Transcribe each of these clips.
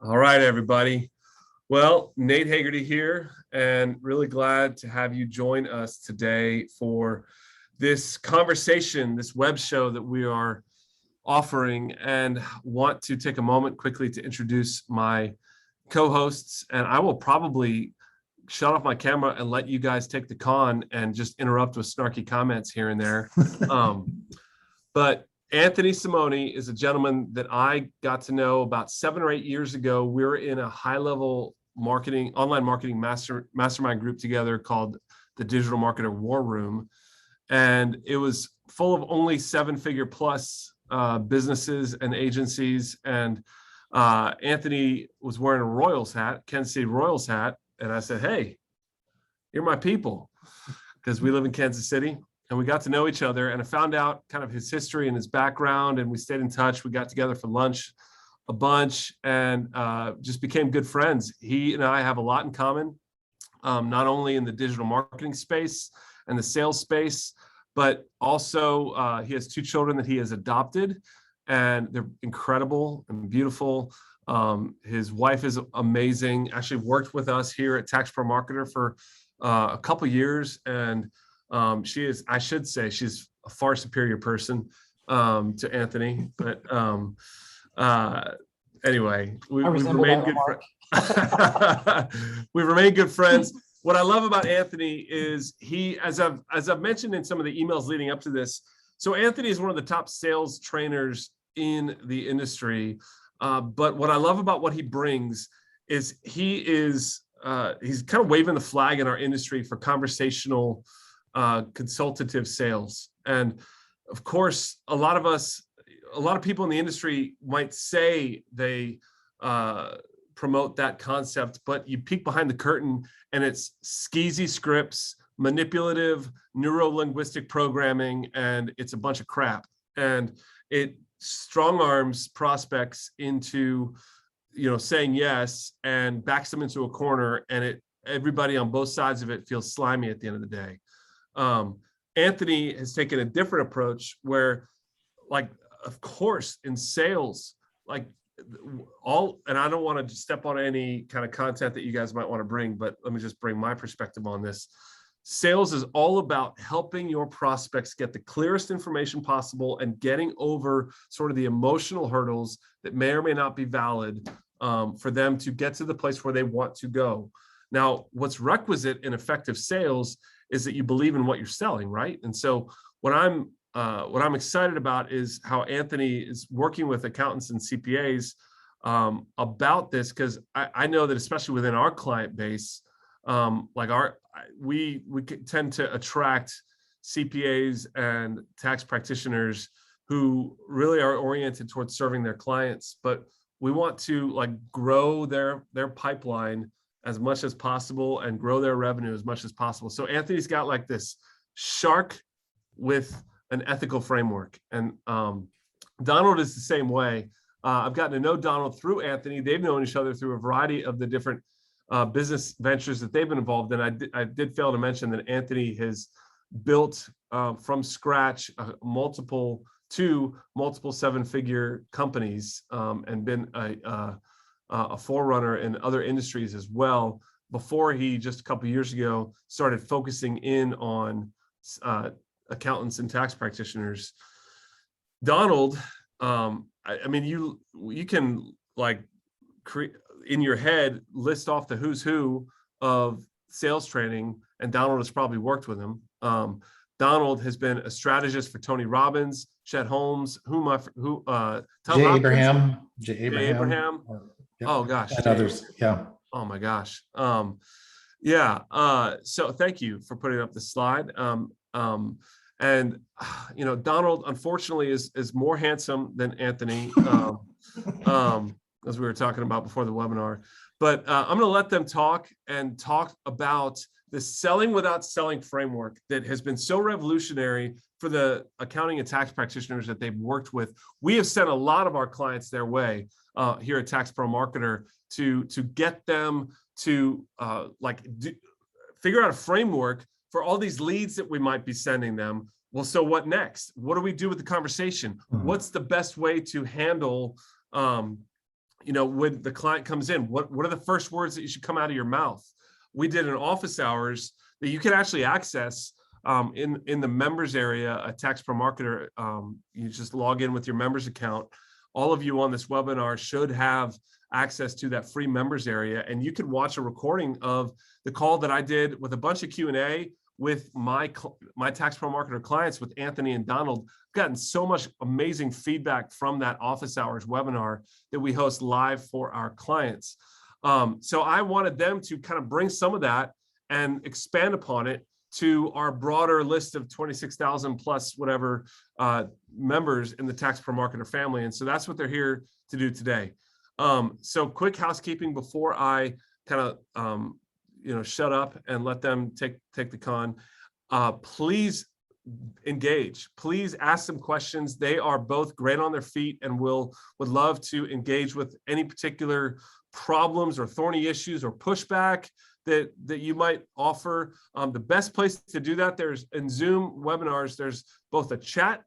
All right, everybody. Well, Nate Hagerty here, and really glad to have you join us today for this conversation, this web show that we are offering, and want to take a moment quickly to introduce my co-hosts. And I will probably shut off my camera and let you guys take the con and just interrupt with snarky comments here and there. But Anthony Simonie is a gentleman that I got to know about 7 or 8 years ago. We were in a high-level online marketing mastermind group together called the Digital Marketer War Room. And it was full of only 7-figure plus businesses and agencies. And Anthony was wearing a Royals hat, Kansas City Royals hat. And I said, hey, you're my people, because we live in Kansas City. And we got to know each other, and I found out kind of his history and his background, and we stayed in touch. We got together for lunch a bunch and just became good friends. He and I have a lot in common, not only in the digital marketing space and the sales space, but also he has 2 children that he has adopted, and they're incredible and beautiful. His wife is amazing, actually worked with us here at TaxProMarketer for a couple years, and she is, I should say, she's a far superior person to Anthony. But anyway, we remain good. We remain good friends. What I love about Anthony is he, as I've mentioned in some of the emails leading up to this. So Anthony is one of the top sales trainers in the industry. But what I love about what he brings is he's kind of waving the flag in our industry for conversational consultative sales. And of course, a lot of people in the industry might say they promote that concept, but you peek behind the curtain and it's skeezy scripts, manipulative neuro-linguistic programming, and it's a bunch of crap. And it strong arms prospects into, saying yes, and backs them into a corner, and everybody on both sides of it feels slimy at the end of the day. Anthony has taken a different approach where, like, of course, in sales, and I don't want to step on any kind of content that you guys might want to bring, but let me just bring my perspective on this. Sales is all about helping your prospects get the clearest information possible and getting over sort of the emotional hurdles that may or may not be valid for them to get to the place where they want to go. Now, what's requisite in effective sales is that you believe in what you're selling, right? And so what I'm excited about is how Anthony is working with accountants and CPAs about this, because I know that especially within our client base, we tend to attract CPAs and tax practitioners who really are oriented towards serving their clients, but we want to grow their pipeline as much as possible and grow their revenue as much as possible. So Anthony's got this shark with an ethical framework. And Donald is the same way. I've gotten to know Donald through Anthony. They've known each other through a variety of the different business ventures that they've been involved in. I did fail to mention that Anthony has built from scratch multiple 7-figure companies and been a forerunner in other industries as well, before he just a couple of years ago started focusing in on accountants and tax practitioners. Donald, you can create in your head, list off the who's who of sales training, and Donald has probably worked with him. Donald has been a strategist for Tony Robbins, Chet Holmes, Tom Jay Hopkins, Abraham. Yep. Oh gosh, and others. Yeah. Oh my gosh. So thank you for putting up the slide. Donald unfortunately is more handsome than Anthony, as we were talking about before the webinar. But I'm going to let them talk about the selling without selling framework that has been so revolutionary for the accounting and tax practitioners that they've worked with. We have sent a lot of our clients their way here at TaxProMarketer to get them to figure out a framework for all these leads that we might be sending them. Well, so what next? What do we do with the conversation? What's the best way to handle when the client comes in, what are the first words that you should come out of your mouth? We did an office hours that you can actually access in the members area at TaxProMarketer. You just log in with your members account. All of you on this webinar should have access to that free members area, and you can watch a recording of the call that I did with a bunch of Q&A with my TaxProMarketer clients, with Anthony and Donald. I've gotten so much amazing feedback from that office hours webinar that we host live for our clients. So I wanted them to kind of bring some of that and expand upon it to our broader list of 26,000 plus whatever members in the TaxProMarketer family. And so that's what they're here to do today. So quick housekeeping before I kind of shut up and let them take the con. Please engage. Please ask them questions. They are both great on their feet and would love to engage with any particular problems or thorny issues or pushback that you might offer. The best place to do that, in Zoom webinars, there's both a chat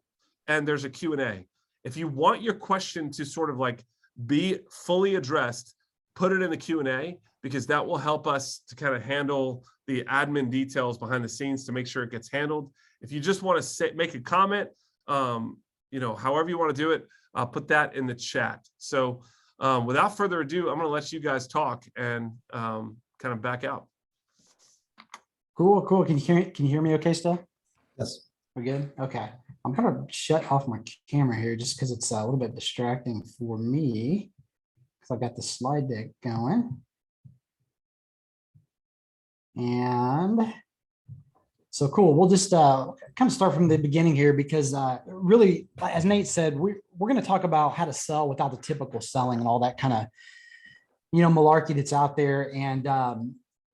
and there's a Q&A. If you want your question to sort of like be fully addressed, put it in the Q&A, because that will help us to kind of handle the admin details behind the scenes to make sure it gets handled. If you just want to make a comment, however you want to do it, put that in the chat. So without further ado, I'm going to let you guys talk and kind of back out. Cool. Can you hear me okay still? Yes. We're good? Okay. I'm going to shut off my camera here just because it's a little bit distracting for me, because I've got the slide deck going. And so cool. We'll just kind of start from the beginning here, because really, as Nate said, we're going to talk about how to sell without the typical selling and all that kind of, malarkey that's out there.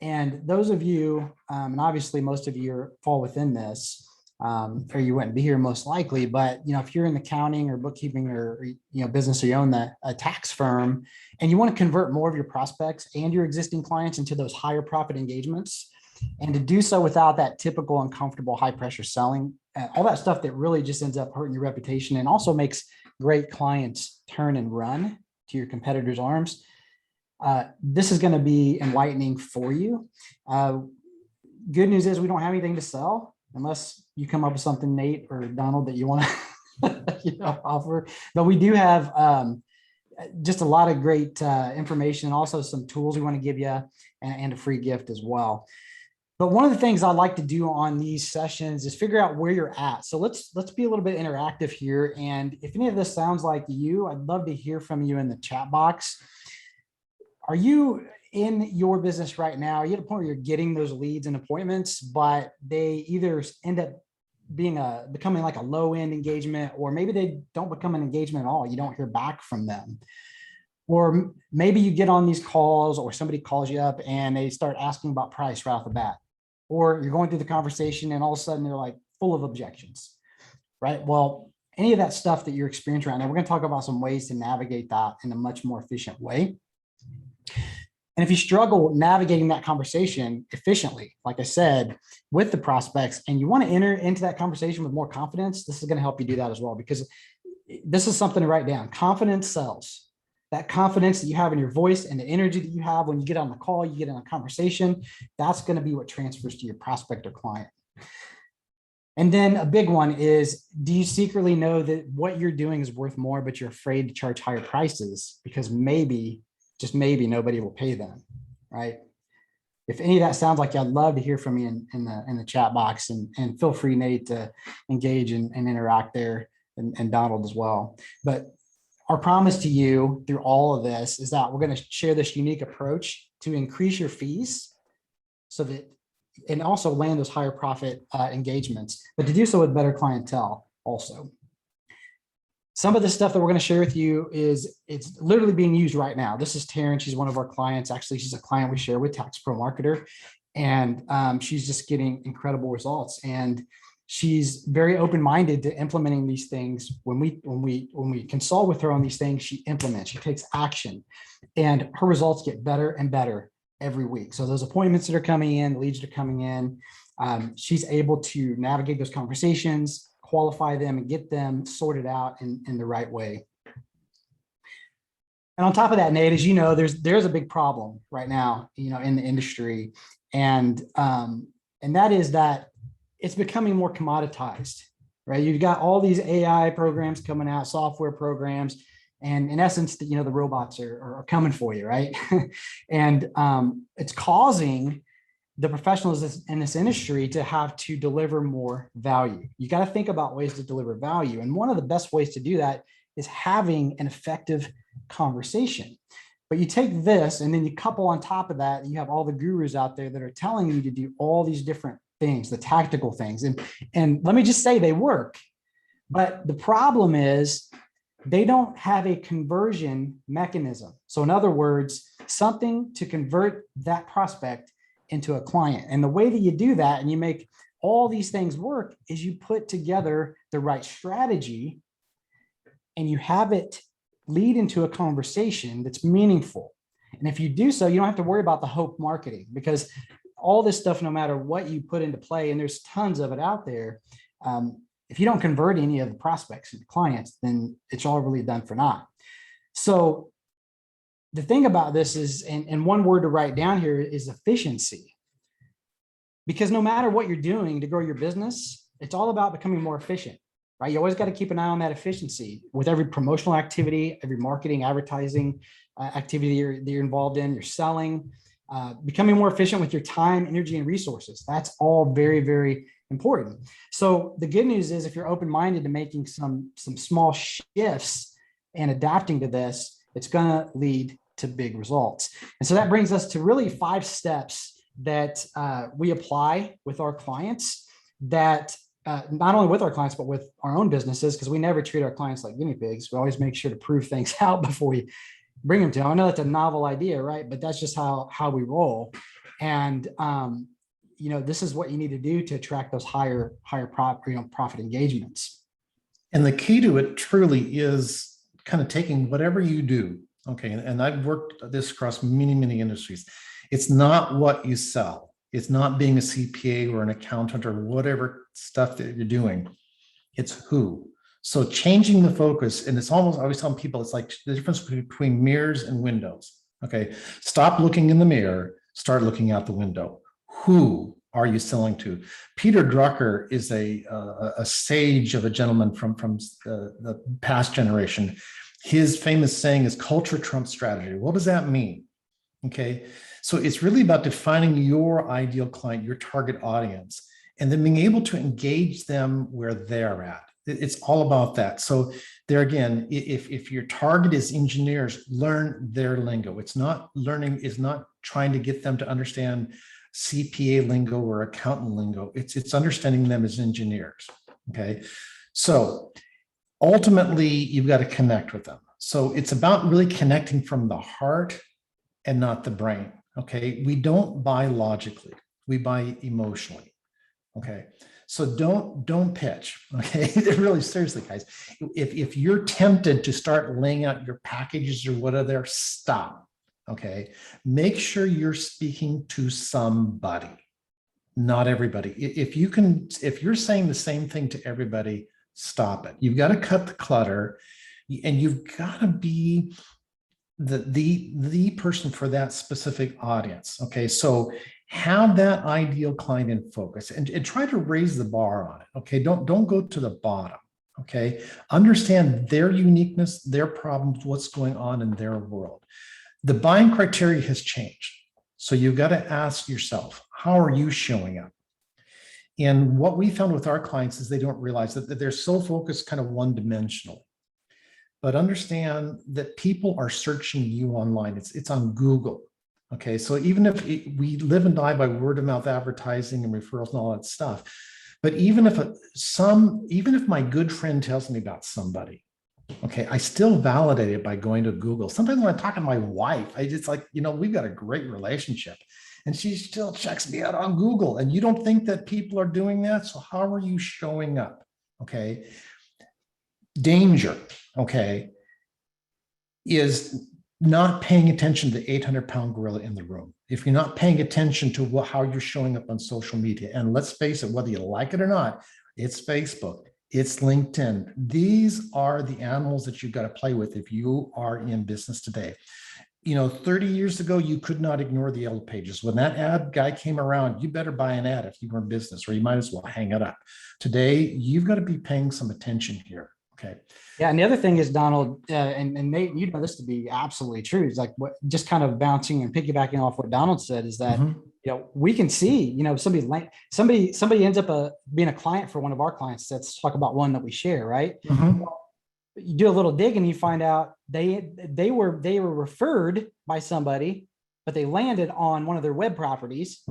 And those of you, and obviously most of you fall within this, or you wouldn't be here most likely, but if you're in accounting or bookkeeping or business, or you own a tax firm and you want to convert more of your prospects and your existing clients into those higher profit engagements, and to do so without that typical uncomfortable high pressure selling, all that stuff that really just ends up hurting your reputation and also makes great clients turn and run to your competitors' arms. This is going to be enlightening for you. Good news is we don't have anything to sell, unless you come up with something, Nate or Donald, that you want to offer. But we do have just a lot of great information, and also some tools we want to give you, and a free gift as well. But one of the things I like to do on these sessions is figure out where you're at. So let's be a little bit interactive here. And if any of this sounds like you, I'd love to hear from you in the chat box. Are you in your business right now? Are you at a point where you're getting those leads and appointments, but they either end up becoming like a low end engagement, or maybe they don't become an engagement at all? You don't hear back from them. Or maybe you get on these calls, or somebody calls you up and they start asking about price right off the bat. Or you're going through the conversation and all of a sudden they're like full of objections, right? Well, any of that stuff that you're experiencing right now, we're going to talk about some ways to navigate that in a much more efficient way. And if you struggle navigating that conversation efficiently, like I said, with the prospects, and you want to enter into that conversation with more confidence, this is going to help you do that as well, because this is something to write down. Confidence sells. That confidence that you have in your voice and the energy that you have when you get on the call, you get in a conversation, that's going to be what transfers to your prospect or client. And then a big one is, do you secretly know that what you're doing is worth more, but you're afraid to charge higher prices because maybe, just maybe, nobody will pay them, right? If any of that sounds like you, I'd love to hear from you in the chat box, and feel free, Nate, to engage and interact there, and Donald as well. But our promise to you through all of this is that we're going to share this unique approach to increase your fees, so that, and also land those higher profit engagements, but to do so with better clientele also. Some of the stuff that we're going to share with you it's literally being used right now. This is Taryn. She's one of our clients. Actually, she's a client we share with TaxProMarketer, and she's just getting incredible results. And she's very open-minded to implementing these things. When we consult with her on these things, she implements, she takes action, and her results get better and better every week. So those appointments that are coming in, the leads that are coming in, she's able to navigate those conversations, qualify them, and get them sorted out in the right way. And on top of that, Nate, as you know, there's a big problem right now, in the industry, and that is that it's becoming more commoditized, right? You've got all these AI programs coming out, software programs, and in essence, the robots are coming for you, right? And it's causing the professionals in this industry to have to deliver more value. You got to think about ways to deliver value, and one of the best ways to do that is having an effective conversation. But you take this and then you couple on top of that, you have all the gurus out there that are telling you to do all these different things, the tactical things. And let me just say they work. But the problem is they don't have a conversion mechanism. So in other words, something to convert that prospect into a client. And the way that you do that and you make all these things work is you put together the right strategy and you have it lead into a conversation that's meaningful. And if you do so, you don't have to worry about the hope marketing, because all this stuff, no matter what you put into play, and there's tons of it out there, if you don't convert any of the prospects and clients, then it's all really done for naught. So the thing about this is, and one word to write down here is efficiency. Because no matter what you're doing to grow your business, it's all about becoming more efficient, right? You always got to keep an eye on that efficiency with every promotional activity, every marketing, advertising activity that you're involved in, you're selling, becoming more efficient with your time, energy, and resources. That's all very, very important. So the good news is if you're open-minded to making some small shifts and adapting to this, it's going to lead to big results. And so that brings us to really 5 steps that we apply with our clients, that not only with our clients, but with our own businesses, because we never treat our clients like guinea pigs. We always make sure to prove things out before we bring them to them. I know that's a novel idea, right? But that's just how we roll. And this is what you need to do to attract those higher profit engagements. And the key to it truly is kind of taking whatever you do. Okay. And I've worked this across many, many industries. It's not what you sell. It's not being a CPA or an accountant or whatever stuff that you're doing. It's who. So changing the focus, and it's almost, I always tell people, it's like the difference between mirrors and windows. Okay. Stop looking in the mirror, start looking out the window. Who are you selling to? Peter Drucker is a sage of a gentleman from the past generation. His famous saying is culture trumps strategy. What does that mean? Okay. So it's really about defining your ideal client, your target audience, and then being able to engage them where they're at. It's all about that. So there again, if your target is engineers, learn their lingo. It's not trying to get them to understand CPA lingo or accountant lingo. It's understanding them as engineers. Okay. So ultimately, you've got to connect with them. So it's about really connecting from the heart and not the brain. Okay. We don't buy logically, we buy emotionally. Okay. So don't pitch. Okay. Really seriously, guys, if you're tempted to start laying out your packages or whatever, stop. Okay. Make sure you're speaking to somebody, not everybody. If you're saying the same thing to everybody, stop it. You've got to cut the clutter, and you've got to be the person for that specific audience. Okay. So have that ideal client in focus and try to raise the bar on it. Okay. Don't go to the bottom. Okay. Understand their uniqueness, their problems, what's going on in their world. The buying criteria has changed. So you've got to ask yourself, how are you showing up? And what we found with our clients is they don't realize that they're so focused kind of one-dimensional. But understand that people are searching you online. It's on Google. Okay, so even if we live and die by word of mouth advertising and referrals and all that stuff, but even if my good friend tells me about somebody, okay, I still validate it by going to Google. Sometimes when I talk to my wife, it's like, we've got a great relationship, and she still checks me out on Google. And you don't think that people are doing that? So how are you showing up? Okay. Danger, okay, is not paying attention to the 800-pound gorilla in the room. If you're not paying attention to how you're showing up on social media, and let's face it, whether you like it or not, it's Facebook, It's LinkedIn. These are the animals that you've got to play with if you are in business today. 30 years ago, you could not ignore the yellow pages. When that ad guy came around, you better buy an ad if you were in business, or you might as well hang it up. Today, you've got to be paying some attention here. Okay. Yeah, and the other thing is, Donald, and Nate, you know this to be absolutely true. It's like what, just kind of bouncing and piggybacking off what Donald said is that we can see, somebody ends up being a client for one of our clients. Let's talk about one that we share, right? You do a little digging, you find out they were referred by somebody, but they landed on one of their web properties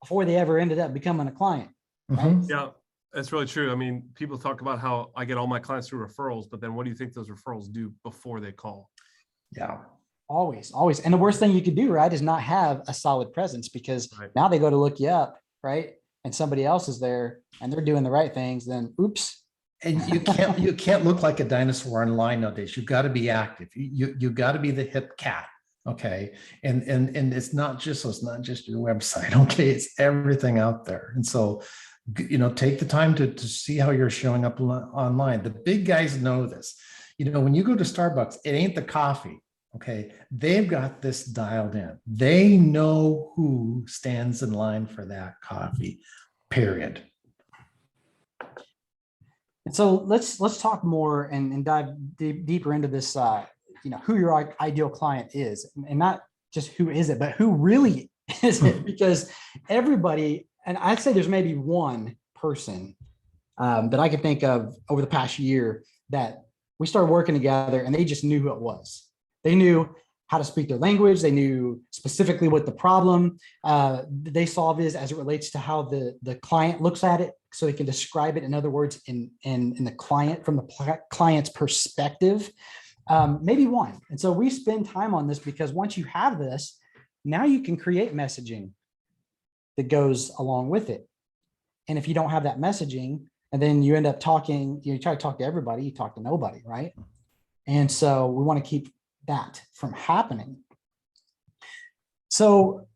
before they ever ended up becoming a client. Right? Yeah. That's really true. I mean, people talk about how I get all my clients through referrals, but then what do you think those referrals do before they call? Yeah. Always. And the worst thing you could do, right, is not have a solid presence, because now they go to look you up, right? And somebody else is there and they're doing the right things, then oops. And you can't look like a dinosaur online nowadays. You've got to be active. You've got to be the hip cat. Okay. And it's not just your website. Okay. It's everything out there. And so, take the time to see how you're showing up online. The big guys know this. When you go to Starbucks, it ain't the coffee. Okay. They've got this dialed in. They know who stands in line for that coffee, period. And so let's talk more and dive deeper into this, who your ideal client is, and not just who is it, but who really is it, because everybody, and I'd say there's maybe one person that I can think of over the past year that we started working together and they just knew who it was. They knew how to speak their language. They knew specifically what the problem they solve is as it relates to how the client looks at it, so they can describe it, in other words, in the client, from the client's perspective. Maybe one. And so we spend time on this because once you have this, now you can create messaging that goes along with it. And if you don't have that messaging, and then you end up talking, you try to talk to everybody, you talk to nobody, right? And so we want to keep that from happening. So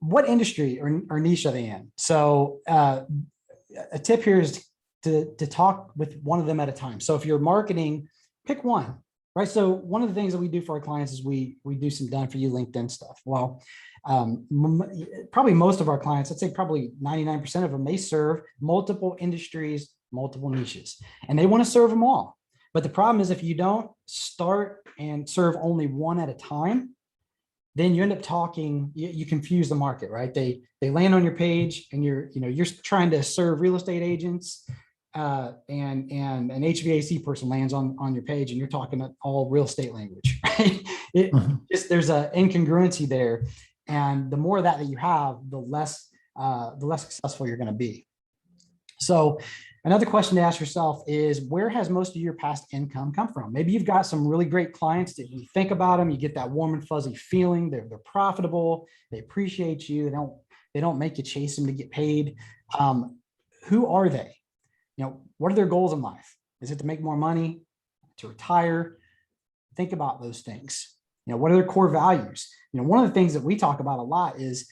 what industry or niche are they in? So a tip here is to talk with one of them at a time. So if you're marketing, pick one, right? So one of the things that we do for our clients is we do some done for you LinkedIn stuff. Well, probably most of our clients, I'd say probably 99% of them, they serve multiple industries, multiple niches, and they want to serve them all. But the problem is if you don't start and serve only one at a time, then you end up talking, you confuse the market, right? They land on your page and you're trying to serve real estate agents and an HVAC person lands on your page and you're talking all real estate language, right? There's an incongruency there. And the more of that you have, the less successful you're going to be. So another question to ask yourself is, where has most of your past income come from? Maybe you've got some really great clients that you think about them, you get that warm and fuzzy feeling. They're profitable. They appreciate you. They don't make you chase them to get paid. Who are they? What are their goals in life? Is it to make more money, to retire? Think about those things. What are their core values? One of the things that we talk about a lot is,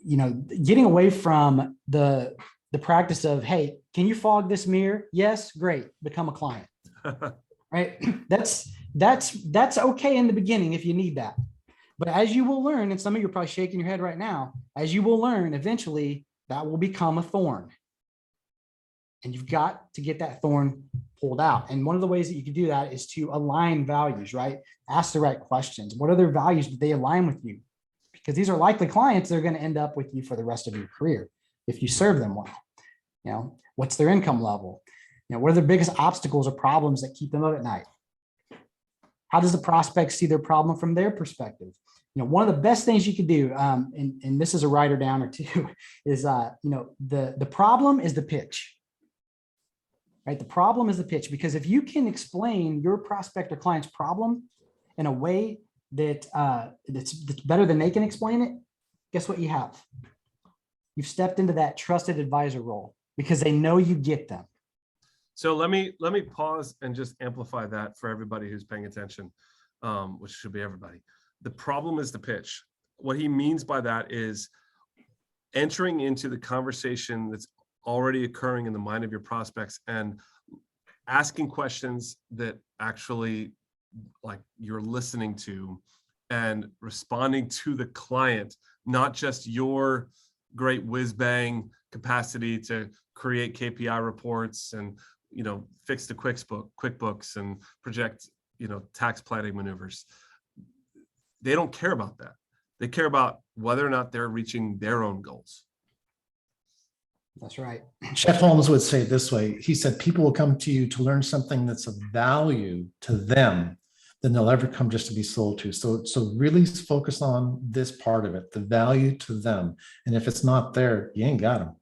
getting away from the practice of, hey, can you fog this mirror? Yes, great, become a client. Right? That's okay in the beginning if you need that. But as you will learn, and some of you are probably shaking your head right now, as you will learn, eventually that will become a thorn. And you've got to get that thorn pulled out. And one of the ways that you can do that is to align values, right? Ask the right questions. What are their values? Do they align with you? Because these are likely clients that are going to end up with you for the rest of your career if you serve them well. What's their income level? What are their biggest obstacles or problems that keep them up at night? How does the prospect see their problem from their perspective? One of the best things you can do, and this is a writer down or two, is the problem is the pitch. Right? The problem is the pitch, because if you can explain your prospect or client's problem in a way that's better than they can explain it, guess what you have? You've stepped into that trusted advisor role because they know you get them. So let me pause and just amplify that for everybody who's paying attention, which should be everybody. The problem is the pitch. What he means by that is entering into the conversation that's already occurring in the mind of your prospects and asking questions that actually like you're listening to and responding to the client, not just your great whiz bang capacity to create KPI reports and, fix the QuickBooks and project, tax planning maneuvers. They don't care about that. They care about whether or not they're reaching their own goals. That's right. Jeff Holmes would say it this way. He said, people will come to you to learn something that's of value to them, then they'll ever come just to be sold to. So really focus on this part of it, the value to them. And if it's not there, you ain't got them.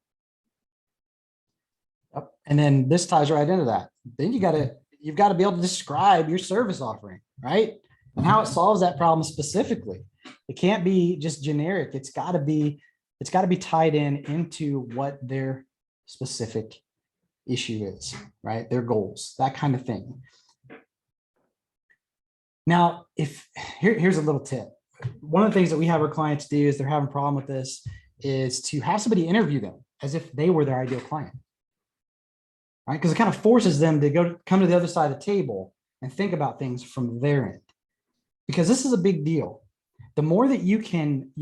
Yep. And then this ties right into that. Then you've got to be able to describe your service offering, right? And how it solves that problem specifically. It can't be just generic. It's got to be tied into what their specific issue is, right? Their goals, that kind of thing. Now, here's a little tip. One of the things that we have our clients do is they're having a problem with this is to have somebody interview them as if they were their ideal client, right? Because it kind of forces them to come to the other side of the table and think about things from their end, because this is a big deal. The more that you can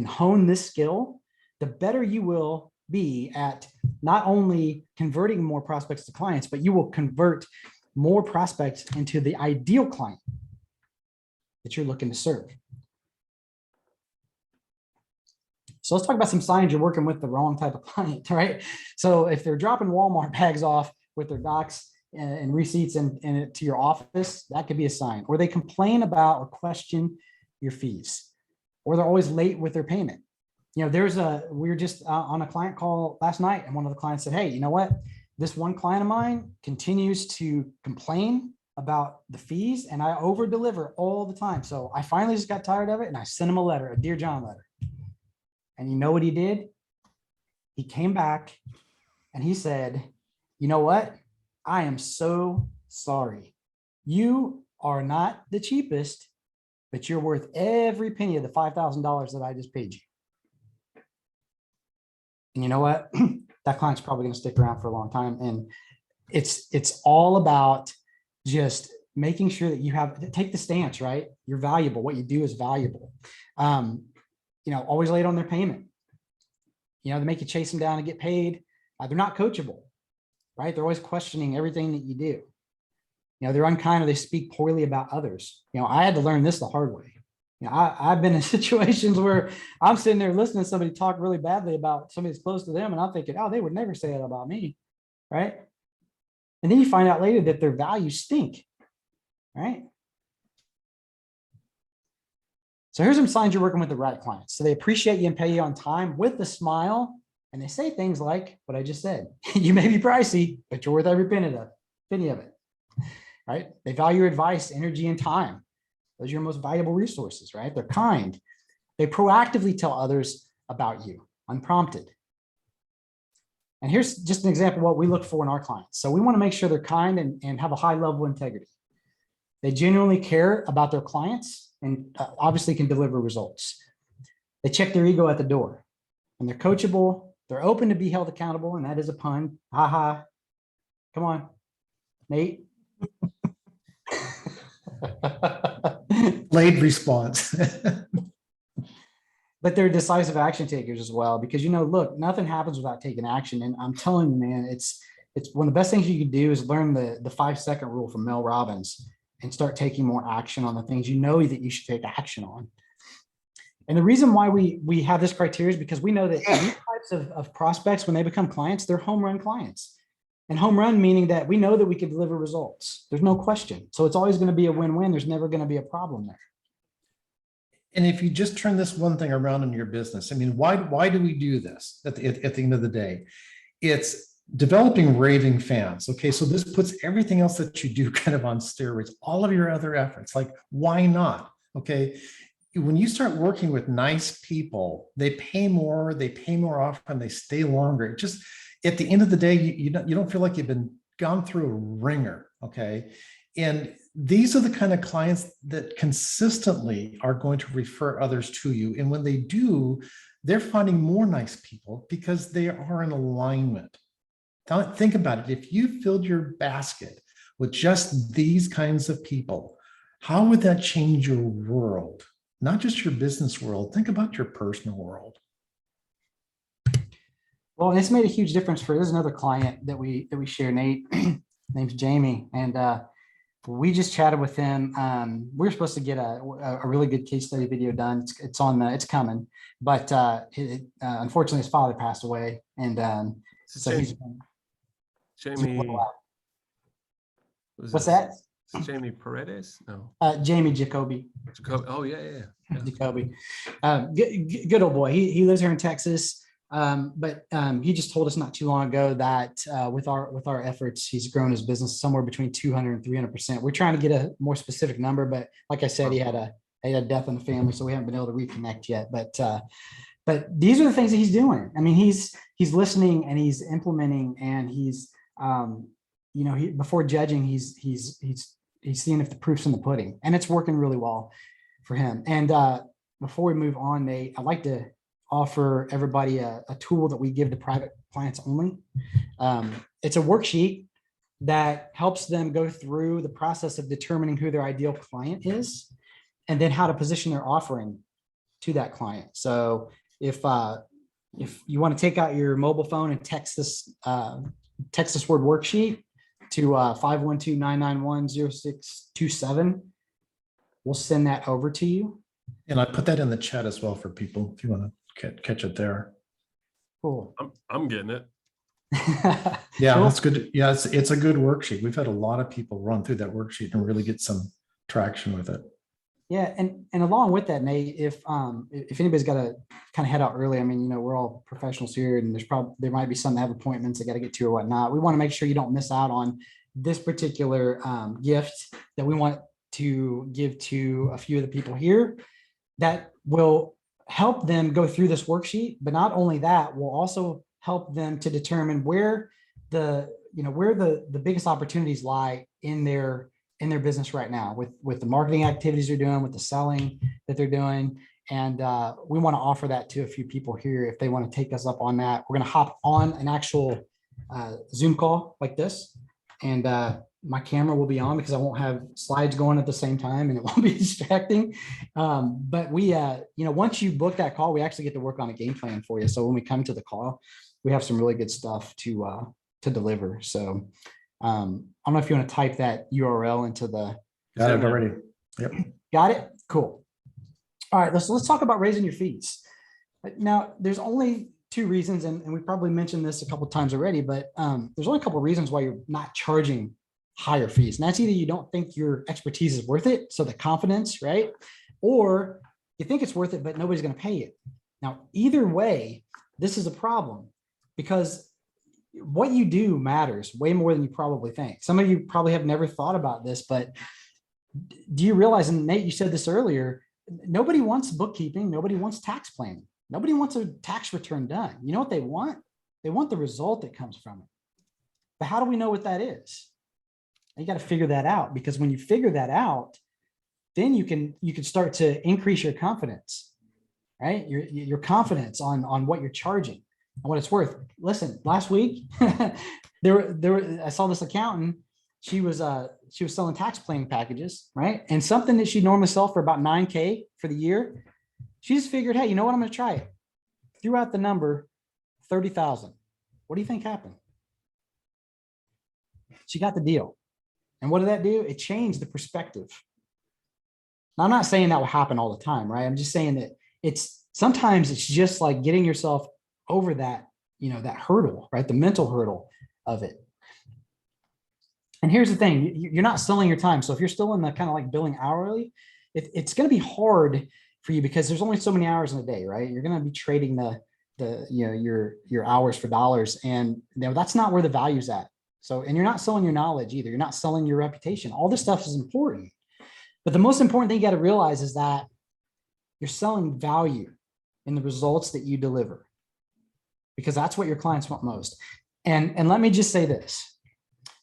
hone this skill, the better you will be at not only converting more prospects to clients, but you will convert more prospects into the ideal client that you're looking to serve. So let's talk about some signs you're working with the wrong type of client, right? So if they're dropping Walmart bags off with their docs and receipts and to your office, that could be a sign. Or they complain about or question your fees, or they're always late with their payment. We were just on a client call last night, and one of the clients said, hey, you know what? This one client of mine continues to complain about the fees, and I over deliver all the time. So I finally just got tired of it, and I sent him a letter, a Dear John letter. And you know what he did? He came back and he said, you know what? I am so sorry. You are not the cheapest, but you're worth every penny of the $5,000 that I just paid you. And you know what? That client's probably going to stick around for a long time. And it's all about just making sure that take the stance, right? You're valuable. What you do is valuable. Always late on their payment. They make you chase them down and get paid. They're not coachable, right? They're always questioning everything that you do. They're unkind, or they speak poorly about others. I had to learn this the hard way. I've been in situations where I'm sitting there listening to somebody talk really badly about somebody that's close to them, and I'm thinking, oh, they would never say that about me, right? And then you find out later that their values stink, right? So here's some signs you're working with the right clients. So they appreciate you and pay you on time with a smile, and they say things like what I just said. You may be pricey, but you're worth every penny of it, right? They value your advice, energy, and time. Those are your most valuable resources, right? They're kind. They proactively tell others about you, unprompted. And here's just an example of what we look for in our clients. So we want to make sure they're kind and have a high level of integrity. They genuinely care about their clients and obviously can deliver results. They check their ego at the door, and they're coachable. They're open to be held accountable, and that is a pun. Ha ha. Come on, Nate. Delayed response. But they're decisive action takers as well, because look, nothing happens without taking action. And I'm telling you, man, it's one of the best things you can do is learn the 5-second rule from Mel Robbins and start taking more action on the things that you should take action on. And the reason why we have this criteria is because we know that these types of prospects, when they become clients, they're home run clients. And home run meaning that we know that we can deliver results. There's no question. So it's always going to be a win-win. There's never going to be a problem there. And if you just turn this one thing around in your business, I mean, why do we do this at the end of the day? It's developing raving fans. Okay, so this puts everything else that you do kind of on steroids, all of your other efforts. Like, why not? Okay, when you start working with nice people, they pay more often, they stay longer. It just, at the end of the day, you don't feel like you've been gone through a ringer. Okay, and these are the kind of clients that consistently are going to refer others to you. And when they do, they're finding more nice people because they are in alignment. Think about it. If you filled your basket with just these kinds of people, how would that change your world? Not just your business world. Think about your personal world. Well, and it's made a huge difference for, there's another client that we share, Nate, name's Jamie. And we just chatted with him. We were supposed to get a really good case study video done. It's coming, but unfortunately his father passed away. And so he's Jamie. What's that? Jamie Paredes? No. Jamie Jacoby. Jacoby. Oh, yeah. Jacoby. Good old boy. He lives here in Texas. But he just told us not too long ago that with our efforts, he's grown his business somewhere between 200 and 300%. We're trying to get a more specific number, but like I said, he had a death in the family, so we haven't been able to reconnect yet. But these are the things that he's doing. I mean, he's listening and he's implementing, and he's before judging, he's seeing if the proof's in the pudding, and it's working really well for him. And before we move on, Nate, I'd like to offer everybody a tool that we give to private clients only. It's a worksheet that helps them go through the process of determining who their ideal client is, and then how to position their offering to that client. So if you want to take out your mobile phone and text this word worksheet to 512-991-0627, we'll send that over to you. And I put that in the chat as well for people if you want to catch it there. Cool. I'm getting it. Yeah, that's good. Yeah, it's a good worksheet. We've had a lot of people run through that worksheet and really get some traction with it. Yeah, and along with that, Nate, if anybody's got to kind of head out early, I mean, we're all professionals here, and there might be some that have appointments they got to get to or whatnot. We want to make sure you don't miss out on this particular gift that we want to give to a few of the people here that will help them go through this worksheet. But not only that, will also help them to determine where the biggest opportunities lie in their business right now with the marketing activities they're doing, with the selling that they're doing. And we want to offer that to a few people here if they want to take us up on that. We're going to hop on an actual Zoom call like this, and my camera will be on because I won't have slides going at the same time and it won't be distracting. But we, once you book that call, we actually get to work on a game plan for you. So when we come to the call, we have some really good stuff to deliver. So I don't know if you want to type that URL into the. Got it already. Yep. Got it. Cool. All right. Let's talk about raising your fees. Now, there's only two reasons, and we probably mentioned this a couple of times already, but there's only a couple of reasons why you're not charging higher fees. And that's either you don't think your expertise is worth it, so the confidence, right? Or you think it's worth it, but nobody's going to pay you. Now, either way, this is a problem because what you do matters way more than you probably think. Some of you probably have never thought about this, but do you realize, and Nate, you said this earlier, nobody wants bookkeeping. Nobody wants tax planning. Nobody wants a tax return done. You know what they want? They want the result that comes from it. But how do we know what that is? You got to figure that out, because when you figure that out, then you can start to increase your confidence, right? Your confidence on what you're charging and what it's worth. Listen, last week I saw this accountant. She was selling tax planning packages, right? And something that she'd normally sell for about $9K for the year, she just figured, hey, you know what? I'm going to try it. Threw out the number 30,000. What do you think happened? She got the deal. And what did that do? It changed the perspective. Now, I'm not saying that will happen all the time, right? I'm just saying that sometimes it's just like getting yourself over that, that hurdle, right? The mental hurdle of it. And here's the thing, you're not selling your time. So if you're still in the kind of like billing hourly, it's going to be hard for you because there's only so many hours in a day, right? You're going to be trading your hours for dollars, and that's not where the value's at. So, and you're not selling your knowledge either. You're not selling your reputation. All this stuff is important. But the most important thing you got to realize is that you're selling value in the results that you deliver, because that's what your clients want most. And let me just say this,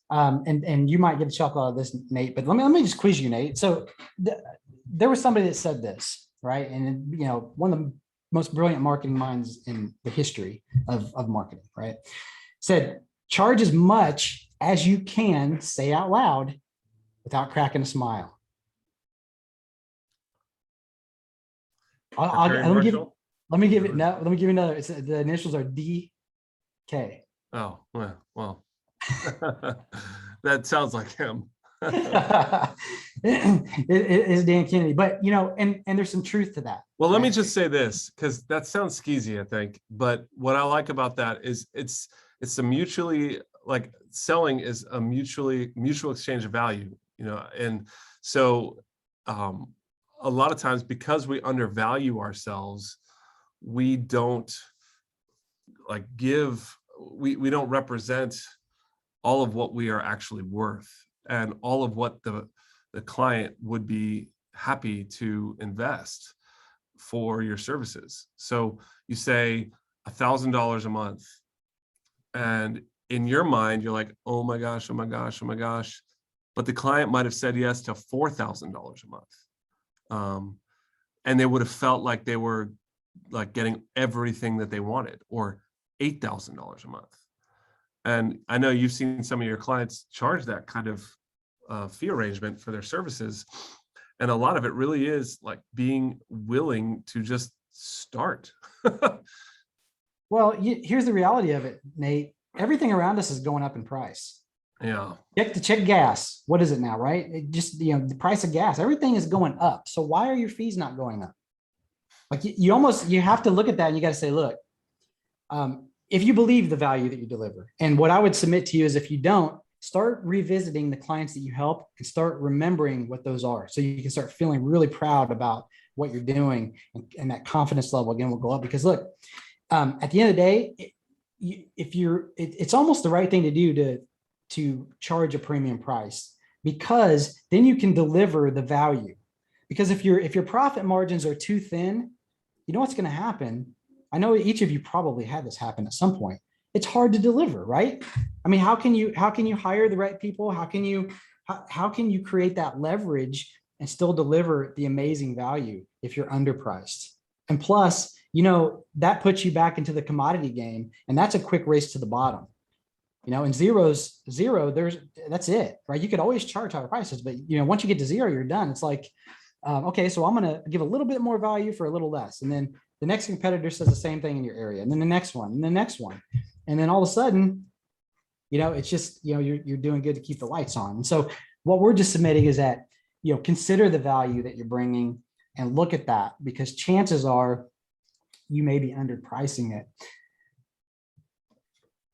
and you might get a chuckle out of this, Nate, but let me just quiz you, Nate. So there was somebody that said this, right? And one of the most brilliant marketing minds in the history of marketing, right? Said, charge as much as you can say out loud without cracking a smile. Let me give it another. It's, the initials are DK. Oh, well. That sounds like him. It is Dan Kennedy, but you know, and there's some truth to that. Well, let me just say this, because that sounds skeezy, I think. But what I like about that is it's a mutually, like, selling is a mutual exchange of value, you know. And so a lot of times, because we undervalue ourselves, we don't like we don't represent all of what we are actually worth and all of what the client would be happy to invest for your services. So you say $1,000 a month, and in your mind, you're like, oh my gosh, oh my gosh, oh my gosh. But the client might have said yes to $4,000 a month. And they would have felt like they were like getting everything that they wanted, or $8,000 a month. And I know you've seen some of your clients charge that kind of fee arrangement for their services. And a lot of it really is like being willing to just start. Well, here's the reality of it, Nate. Everything around us is going up in price. Yeah. Check gas. What is it now, right? It just, you know, the price of gas, everything is going up. So why are your fees not going up? Like you have to look at that and you got to say, look, if you believe the value that you deliver, and what I would submit to you is, if you don't, start revisiting the clients that you help and start remembering what those are. So you can start feeling really proud about what you're doing, and that confidence level again will go up. Because look, at the end of the day, it's almost the right thing to do to charge a premium price, because then you can deliver the value. Because if your profit margins are too thin, you know what's going to happen? I know each of you probably had this happen at some point. It's hard to deliver, right? I mean, how can you hire the right people? How can you create that leverage and still deliver the amazing value if you're underpriced? And plus, you know, that puts you back into the commodity game, and that's a quick race to the bottom. You know, and zero, that's it, right? You could always charge higher prices, but you know, once you get to zero, you're done. It's like, okay, so I'm going to give a little bit more value for a little less. And then the next competitor says the same thing in your area, and then the next one, and the next one. And then all of a sudden, you know, it's just, you know, you're doing good to keep the lights on. And so what we're just submitting is that, you know, consider the value that you're bringing and look at that, because chances are you may be underpricing it.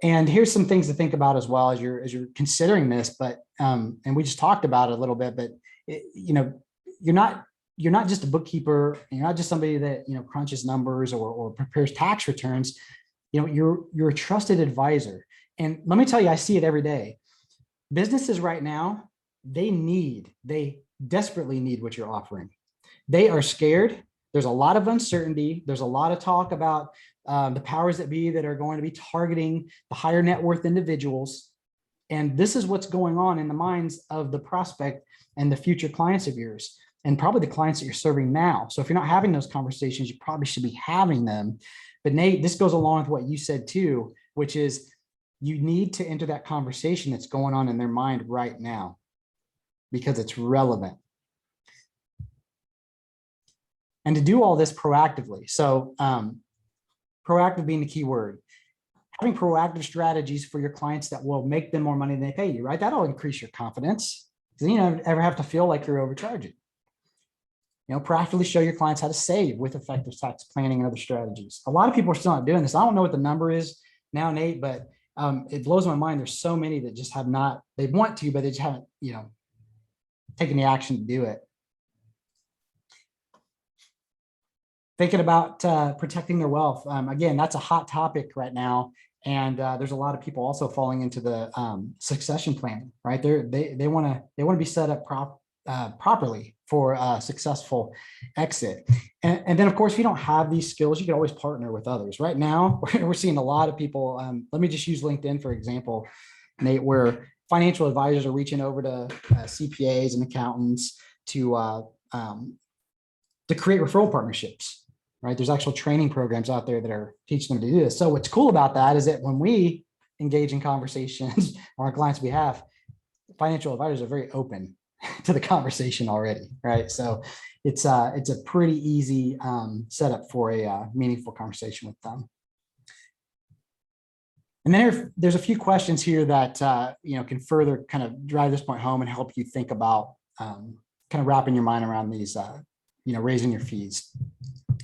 And here's some things to think about as well as you're considering this, but, and we just talked about it a little bit, but you know, you're not just a bookkeeper, and you're not just somebody that, you know, crunches numbers or prepares tax returns. You know, you're a trusted advisor. And let me tell you, I see it every day. Businesses right now, they desperately need what you're offering. They are scared. There's a lot of uncertainty. There's a lot of talk about the powers that be that are going to be targeting the higher net worth individuals. And this is what's going on in the minds of the prospect and the future clients of yours, and probably the clients that you're serving now. So if you're not having those conversations, you probably should be having them. But Nate, this goes along with what you said too, which is you need to enter that conversation that's going on in their mind right now, because it's relevant. And to do all this proactively. So proactive being the key word. Having proactive strategies for your clients that will make them more money than they pay you, right? That'll increase your confidence. Because you don't ever have to feel like you're overcharging. You know, proactively show your clients how to save with effective tax planning and other strategies. A lot of people are still not doing this. I don't know what the number is now, Nate, but it blows my mind. There's so many that just have not, they want to, but they just haven't, you know, taken the action to do it. Thinking about protecting their wealth. Again, that's a hot topic right now. And there's a lot of people also falling into the succession planning, right? They want to be set up properly for a successful exit. And then of course, if you don't have these skills, you can always partner with others. Right now, we're seeing a lot of people, let me just use LinkedIn, for example, Nate, where financial advisors are reaching over to CPAs and accountants to create referral partnerships, right? There's actual training programs out there that are teaching them to do this. So what's cool about that is that when we engage in conversations on our clients' behalf, financial advisors are very open to the conversation already, right? So it's a pretty easy setup for a meaningful conversation with them. And then there's a few questions here that can further kind of drive this point home and help you think about kind of wrapping your mind around these, raising your fees.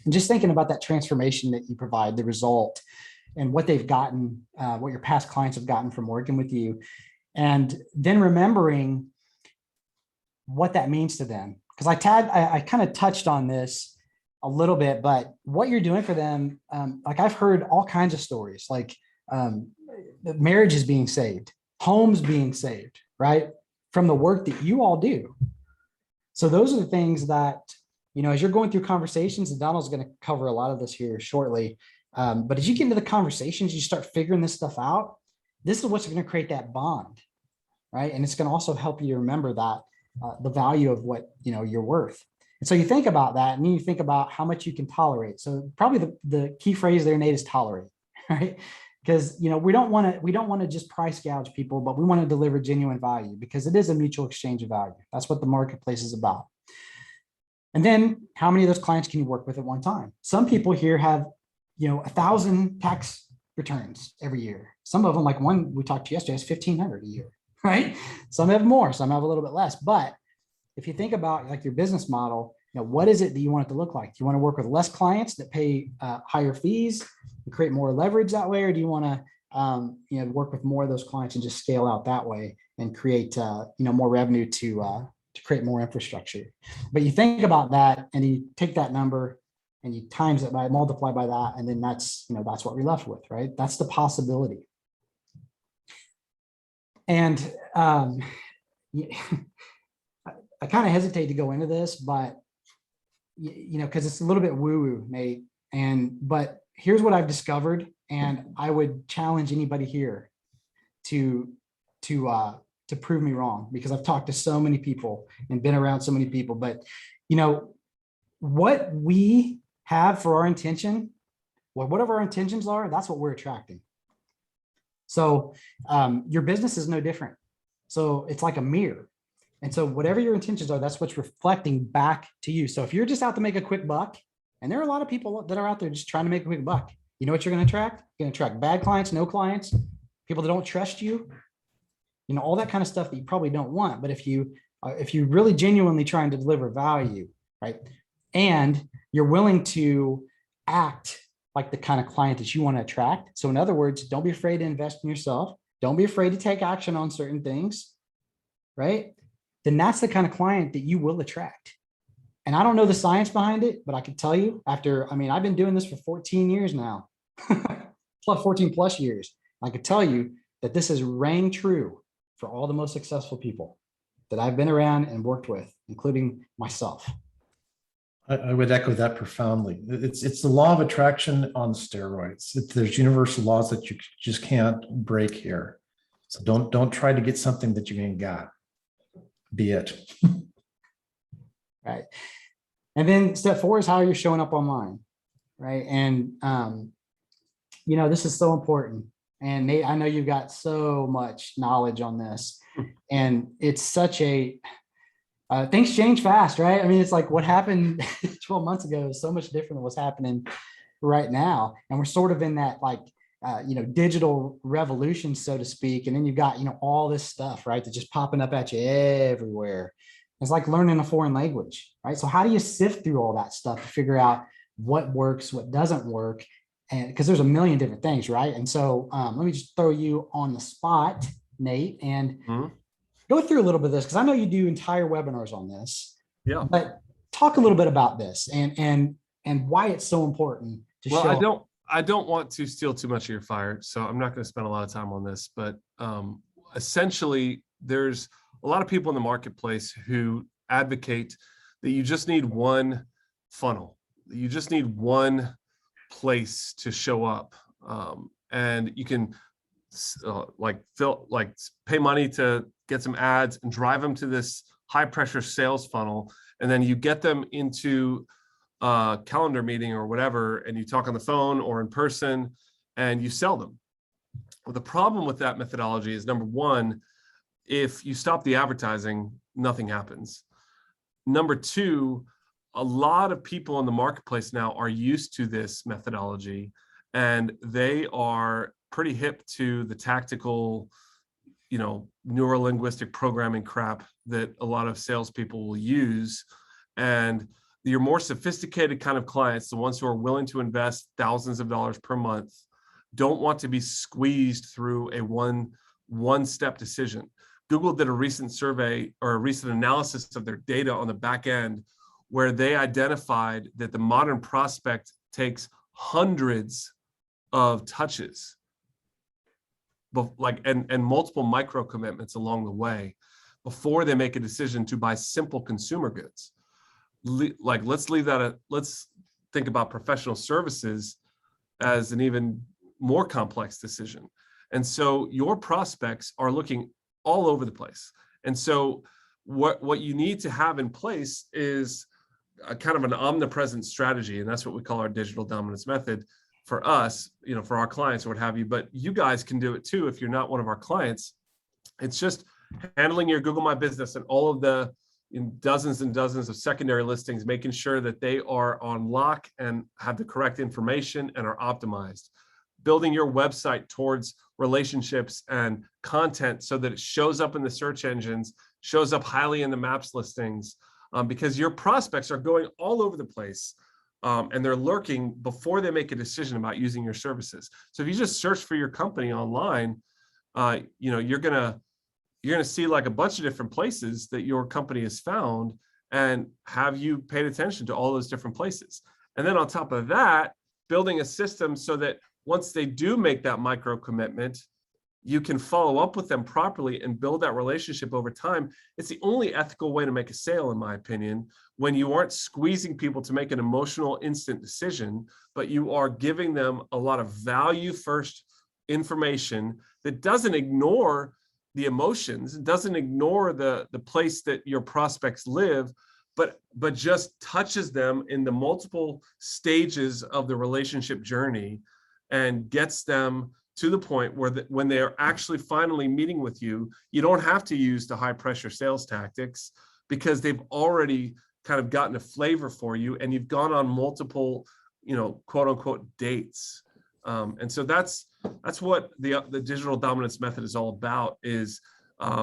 And just thinking about that transformation that you provide, the result, and what they've gotten, what your past clients have gotten from working with you. And then remembering what that means to them. Because I kind of touched on this a little bit, but what you're doing for them, like I've heard all kinds of stories, like marriages being saved, homes being saved, right? From the work that you all do. So those are the things that, as you're going through conversations, and Donald's going to cover a lot of this here shortly. But as you get into the conversations, you start figuring this stuff out. This is what's going to create that bond, right? And it's going to also help you remember that the value of what, you're worth. And so you think about that, and then you think about how much you can tolerate. So probably the key phrase there, Nate, is tolerate, right? Because, we don't want to just price gouge people, but we want to deliver genuine value because it is a mutual exchange of value. That's what the marketplace is about. And then how many of those clients can you work with at one time? Some people here have, 1,000 tax returns every year. Some of them, like one we talked to yesterday, has 1,500 a year, right? Some have more, some have a little bit less. But if you think about like your business model, what is it that you want it to look like? Do you want to work with less clients that pay higher fees and create more leverage that way? Or do you want to, work with more of those clients and just scale out that way and create, more revenue to create more infrastructure? But you think about that and you take that number and you times it by, multiply by that. And then that's what we're left with, right? That's the possibility. And I kind of hesitate to go into this, but because it's a little bit woo-woo, Nate. But here's what I've discovered, and I would challenge anybody here to prove me wrong, because I've talked to so many people and been around so many people. But what we have for our intention, whatever our intentions are, that's what we're attracting. So your business is no different. So it's like a mirror. And so whatever your intentions are, that's what's reflecting back to you. So if you're just out to make a quick buck, and there are a lot of people that are out there just trying to make a quick buck, you know what you're going to attract? You're going to attract bad clients, no clients, people that don't trust you, all that kind of stuff that you probably don't want. But if you really genuinely trying to deliver value, right, and you're willing to act like the kind of client that you want to attract. So in other words, don't be afraid to invest in yourself. Don't be afraid to take action on certain things, right? Then that's the kind of client that you will attract. And I don't know the science behind it, but I can tell you I've been doing this for 14 years now, plus 14 plus years. I could tell you that this has rang true for all the most successful people that I've been around and worked with, including myself. I would echo that profoundly. It's the law of attraction on steroids. There's universal laws that you just can't break here. So don't try to get something that you ain't got. Be it. Right. And then step 4 is how you're showing up online. Right. And, this is so important. And Nate, I know you've got so much knowledge on this, and it's such things change fast, right? I mean, it's like what happened 12 months ago is so much different than what's happening right now. And we're sort of in that digital revolution, so to speak. And then you've got, all this stuff, right, that's just popping up at you everywhere. It's like learning a foreign language, right? So how do you sift through all that stuff to figure out what works, what doesn't work? And because there's a million different things, right? And so let me just throw you on the spot, Nate, and go through a little bit of this, because I know you do entire webinars on this. Yeah. But talk a little bit about this and why it's so important to show. Well, I don't want to steal too much of your fire, so I'm not going to spend a lot of time on this. But essentially, there's a lot of people in the marketplace who advocate that you just need one funnel. You just need one place to show up, and you can pay money to get some ads and drive them to this high pressure sales funnel, and then you get them into a calendar meeting or whatever, and you talk on the phone or in person and you sell them. Well, the problem with that methodology is, number one, if you stop the advertising, nothing happens. Number two, a lot of people in the marketplace now are used to this methodology, and they are pretty hip to the tactical, neurolinguistic programming crap that a lot of salespeople will use. And your more sophisticated kind of clients, the ones who are willing to invest thousands of dollars per month, don't want to be squeezed through a one-step decision. Google did a recent survey or a recent analysis of their data on the back end, where they identified that the modern prospect takes hundreds of touches, and multiple micro commitments along the way before they make a decision to buy simple consumer goods. Let's think about professional services as an even more complex decision. And so your prospects are looking all over the place. And so what you need to have in place is a kind of an omnipresent strategy. And that's what we call our digital dominance method for us, for our clients or what have you. But you guys can do it too if you're not one of our clients. It's just handling your Google My Business and all of the dozens and dozens of secondary listings, making sure that they are on lock and have the correct information and are optimized. Building your website towards relationships and content so that it shows up in the search engines, shows up highly in the maps listings, because your prospects are going all over the place, and they're lurking before they make a decision about using your services. So if you just search for your company online, you're gonna see like a bunch of different places that your company is found, and have you paid attention to all those different places. And then on top of that, building a system so that once they do make that micro commitment, you can follow up with them properly and build that relationship over time. It's the only ethical way to make a sale, in my opinion, when you aren't squeezing people to make an emotional instant decision, but you are giving them a lot of value first information that doesn't ignore the emotions, doesn't ignore the place that your prospects live, but just touches them in the multiple stages of the relationship journey and gets them to the point where when they are actually finally meeting with you, you don't have to use the high pressure sales tactics, because they've already kind of gotten a flavor for you and you've gone on multiple, quote unquote dates. And so that's what the digital dominance method is all about, is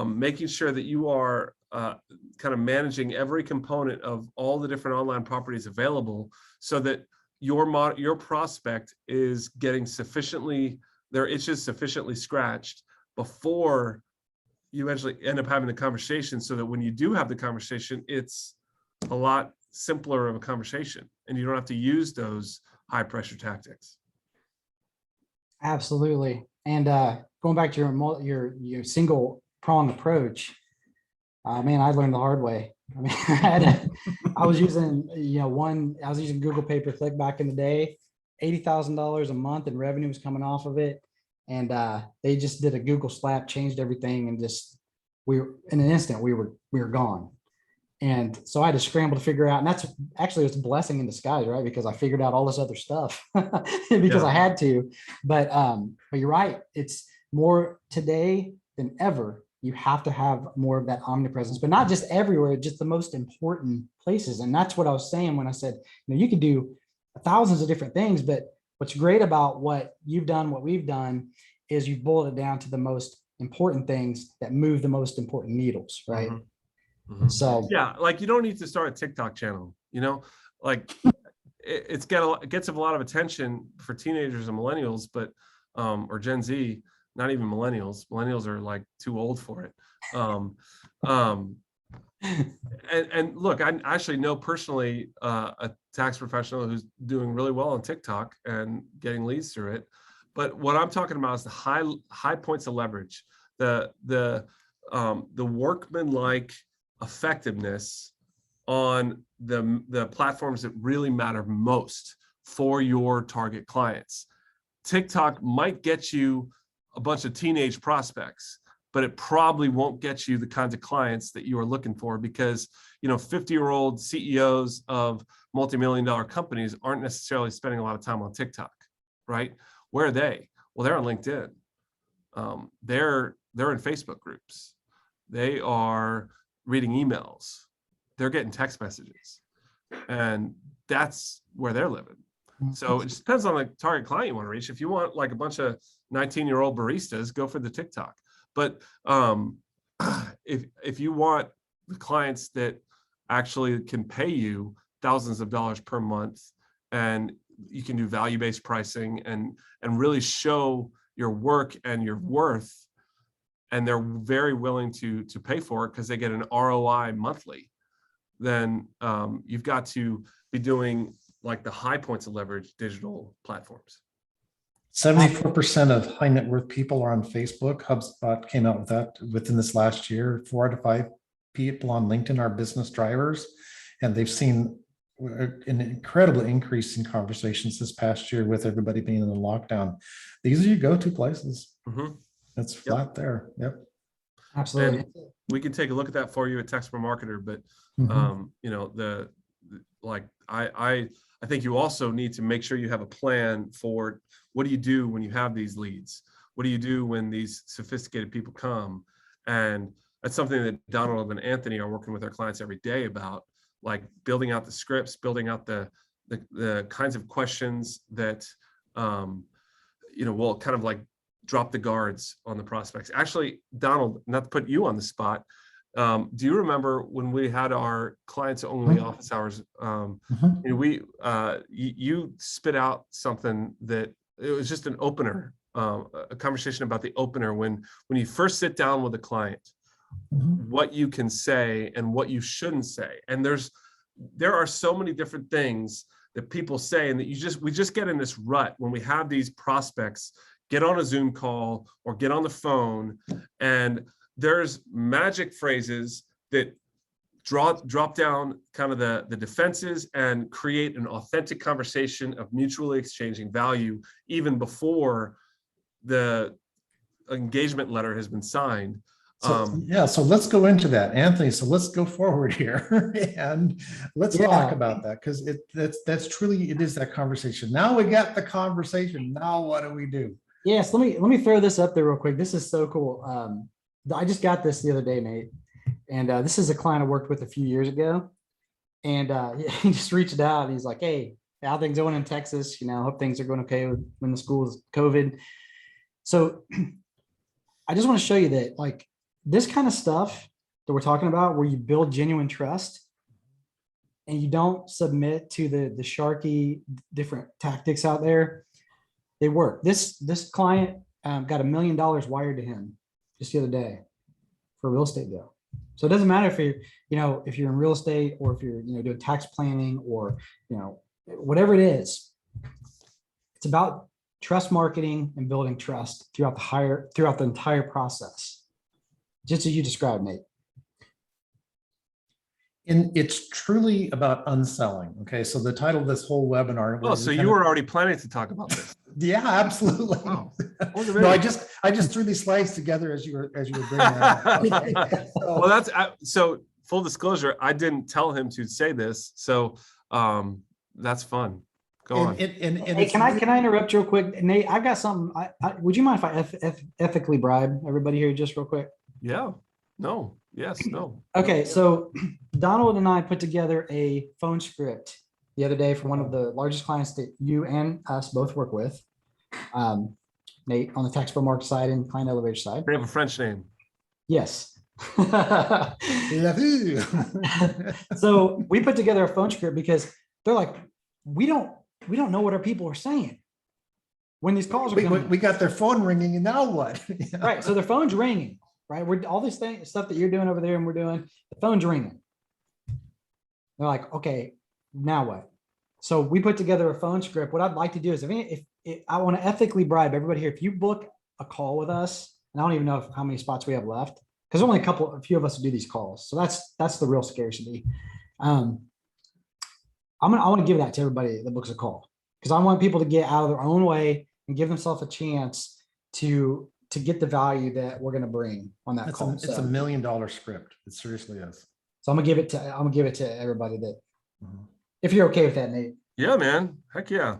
making sure that you are kind of managing every component of all the different online properties available, so that your prospect is getting their itches sufficiently scratched before you actually end up having the conversation, so that when you do have the conversation, it's a lot simpler of a conversation and you don't have to use those high pressure tactics. Absolutely. And going back to your single prong approach, man, I learned the hard way. I mean, I was using, I was using Google pay-per-click back in the day, $80,000 a month in revenue was coming off of it. And they just did a Google slap, changed everything, and in an instant, we were gone. And so I had to scramble to figure out, and that's actually, it's a blessing in disguise, right? Because I figured out all this other stuff because I had to. But you're right. It's more today than ever. You have to have more of that omnipresence, but not just everywhere, just the most important places. And that's what I was saying when I said, you could do thousands of different things, but what's great about what you've done, what we've done, is you've boiled it down to the most important things that move the most important needles, right? Mm-hmm. Mm-hmm. So yeah, like you don't need to start a TikTok channel, like it gets a lot of attention for teenagers and millennials, but or Gen Z. Not even millennials. Millennials are like too old for it. And look, I actually know personally a tax professional who's doing really well on TikTok and getting leads through it. But what I'm talking about is the high points of leverage, the workman-like effectiveness on the platforms that really matter most for your target clients. TikTok might get you a bunch of teenage prospects, but it probably won't get you the kinds of clients that you are looking for, because 50-year-old CEOs of multi-million-dollar companies aren't necessarily spending a lot of time on TikTok, right? Where are they? Well, they're on LinkedIn. They're in Facebook groups. They are reading emails. They're getting text messages, and that's where they're living. So it just depends on the target client you want to reach. If you want like a bunch of 19-year-old baristas, go for the TikTok. But if you want the clients that actually can pay you thousands of dollars per month, and you can do value-based pricing and really show your work and your worth, and they're very willing to pay for it because they get an ROI monthly, then you've got to be doing like the high points of leverage digital platforms. 74% of high net worth people are on Facebook. HubSpot came out with that within this last year. 4 out of 5 people on LinkedIn are business drivers, and they've seen an incredible increase in conversations this past year with everybody being in the lockdown. These are your go-to places. Mm-hmm. It's flat there. Yep. Absolutely. And we can take a look at that for you at TaxProMarketer, but I think you also need to make sure you have a plan for what do you do when you have these leads? What do you do when these sophisticated people come? And that's something that Donald and Anthony are working with our clients every day about, like building out the scripts, building out the kinds of questions that will kind of like drop the guards on the prospects. Actually, Donald, not to put you on the spot, do you remember when we had our clients only office hours? You spit out something that it was just an opener, a conversation about the opener when you first sit down with a client, what you can say and what you shouldn't say. And there are so many different things that people say, and that we just get in this rut when we have these prospects get on a Zoom call or get on the phone, and there's magic phrases that drop down kind of the defenses and create an authentic conversation of mutually exchanging value even before the engagement letter has been signed. So let's go into that, Anthony. So let's go forward here and let's talk about that, because that's truly, it is that conversation. Now we got the conversation. Now what do we do? Yes, let me throw this up there real quick. This is so cool. I just got this the other day, Nate, and this is a client I worked with a few years ago, and he just reached out and he's like, "Hey, how things going in Texas? Hope things are going okay when the school's COVID." So I just want to show you that, like, this kind of stuff that we're talking about, where you build genuine trust and you don't submit to the sharky different tactics out there, they work. This client got $1 million wired to him just the other day for a real estate deal. So it doesn't matter if you're in real estate, or if you're doing tax planning, or whatever it is. It's about trust marketing and building trust throughout the entire process, just as you described, Nate. And it's truly about unselling. Okay, so the title of this whole webinar. Oh, so you were already planning to talk about this? Yeah, absolutely. Wow. No, I just threw these slides together as you were bringing that up. Okay. Well, that's so. Full disclosure, I didn't tell him to say this, so that's fun. Go on. Hey, can I interrupt real quick, Nate? I've got something. Would you mind if I ethically bribe everybody here just real quick? Yeah. No. Yes. No. Okay. So Donald and I put together a phone script the other day for one of the largest clients that you and us both work with. Nate, on the TaxProMarketer side and Client Elevator side. They have a French name. Yes. So we put together a phone script because they're like, we don't know what our people are saying when these calls are coming. We got their phone ringing, and now what? Right. So their phone's ringing, right? We're all this stuff that you're doing over there and we're doing, the phone's ringing. They're like, okay, now what? So we put together a phone script. What I'd like to do is, if I want to ethically bribe everybody here, if you book a call with us, and I don't even know how many spots we have left, because only a few of us do these calls. So that's the real scarcity. I want to give that to everybody that books a call, because I want people to get out of their own way and give themselves a chance to to get the value that we're going to bring on that call. It's a $1 million script. It seriously is. So I'm gonna give it to everybody that, if you're okay with that, Nate. Yeah, man. Heck yeah.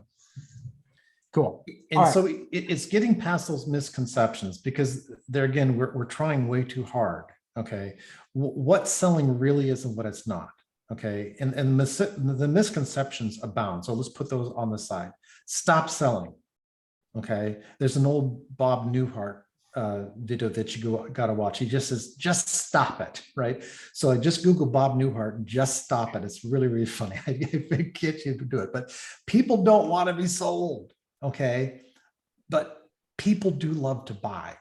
Cool. And so it's getting past those misconceptions, because there again, we're trying way too hard. Okay. What selling really is and what it's not. Okay. And the misconceptions abound. So let's put those on the side. Stop selling. Okay. There's an old Bob Newhart video that you gotta watch. He just says, just stop it. Right. So I just Google Bob Newhart, just stop it. It's really, really funny. I get you to do it, but people don't want to be sold. Okay. But people do love to buy.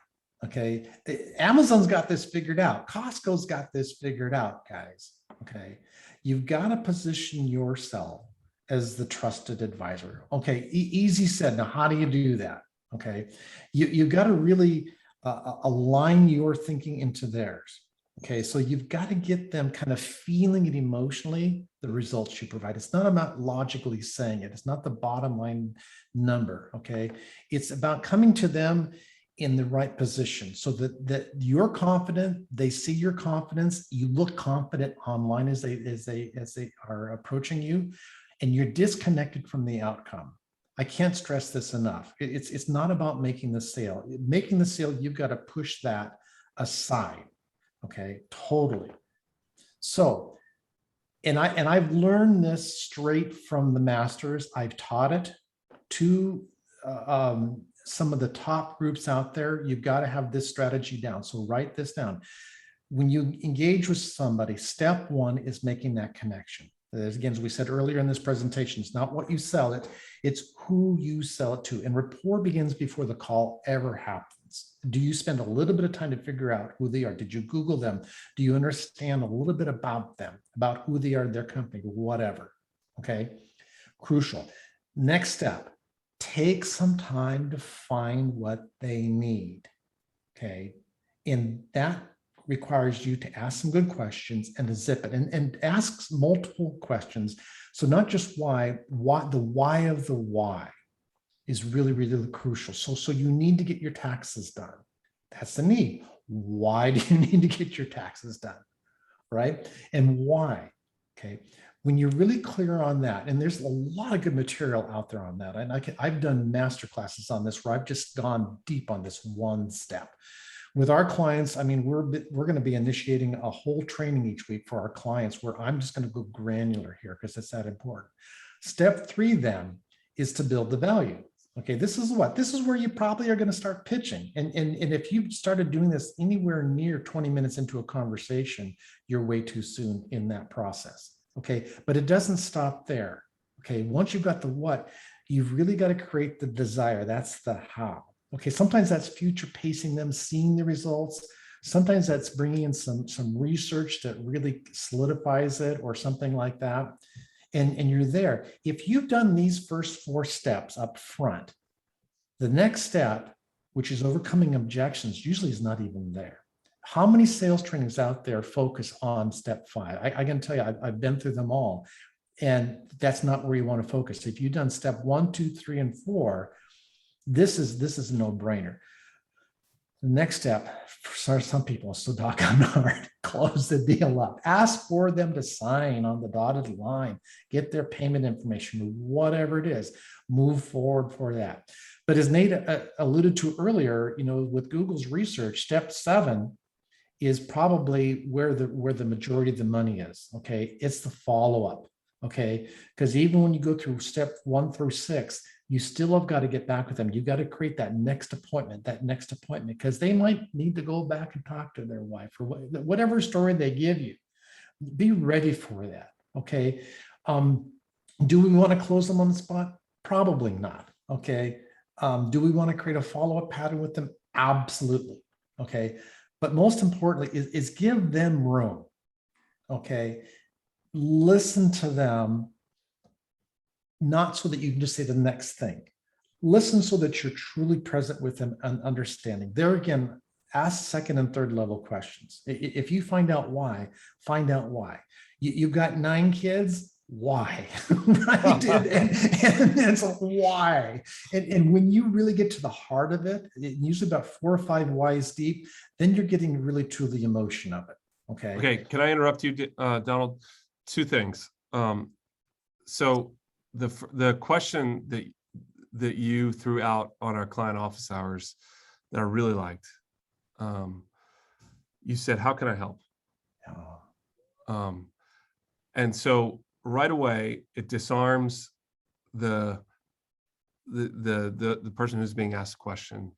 Okay. Amazon's got this figured out. Costco's got this figured out, guys. Okay. You've got to position yourself as the trusted advisor. Okay. Easy said. Now, how do you do that? Okay. You've got to really align your thinking into theirs. Okay. So you've got to get them kind of feeling it emotionally, the results you provide. It's not about logically saying it. It's not the bottom line number. Okay. It's about coming to them in the right position so that you're confident, they see your confidence, you look confident online as they are approaching you, and you're disconnected from the outcome. I can't stress this enough. It's not about making the sale. Making the sale, you've got to push that aside. Okay, totally. So, and I've learned this straight from the masters. I've taught it to some of the top groups out there. You've got to have this strategy down. So write this down. When you engage with somebody, step one is making that connection. Again, as we said earlier in this presentation, it's not what you sell it, it's who you sell it to. And rapport begins before the call ever happens. Do you spend a little bit of time to figure out who they are? Did you Google them? Do you understand a little bit about them, about who they are, their company, whatever? Okay, crucial. Next step, take some time to find what they need. Okay, and that requires you to ask some good questions and to zip it and ask multiple questions. So not just why, the why of the why is really, really crucial. So you need to get your taxes done. That's the need. Why do you need to get your taxes done? Right? And why? Okay. When you're really clear on that, and there's a lot of good material out there on that. And I've done master classes on this where I've just gone deep on this one step. With our clients, I mean, we're going to be initiating a whole training each week for our clients where I'm just going to go granular here because it's that important. Step 3 then is to build the value. Okay, this is where you probably are going to start pitching. And if you started doing this anywhere near 20 minutes into a conversation, you're way too soon in that process. Okay, but it doesn't stop there. Okay, once you've got the what, you've really got to create the desire. That's the how. Okay, sometimes that's future pacing them, seeing the results. Sometimes that's bringing in some research that really solidifies it or something like that. And you're there. If you've done these first 4 steps up front, the next step, which is overcoming objections, usually is not even there. How many sales trainings out there focus on step 5? I can tell you, I've been through them all, and that's not where you want to focus. If you've done step 1, 2, 3, and 4, this is a no-brainer. The next step, for some people, is so doggone hard. Close the deal up. Ask for them to sign on the dotted line. Get their payment information, whatever it is. Move forward for that. But as Nate alluded to earlier, with Google's research, step 7 is probably where the majority of the money is. Okay, it's the follow-up. Okay, because even when you go through step 1 through 6, you still have got to get back with them. You've got to create that next appointment, because they might need to go back and talk to their wife or whatever story they give you. Be ready for that. Okay. Do we want to close them on the spot? Probably not. Okay. Do we want to create a follow-up pattern with them? Absolutely. Okay. But most importantly is give them room. Okay. Listen to them. Not so that you can just say the next thing. Listen so that you're truly present with them and understanding. There again, ask 2nd and 3rd level questions. If you find out why, find out why. You've got 9 kids, why? Right? And it's like, why? And when you really get to the heart of it, usually about 4 or 5 whys deep, then you're getting really to the emotion of it. Okay. Okay. Can I interrupt you, Donald? 2 things. So the question that you threw out on our client office hours that I really liked, you said, how can I help? And so right away, it disarms the person who's being asked a question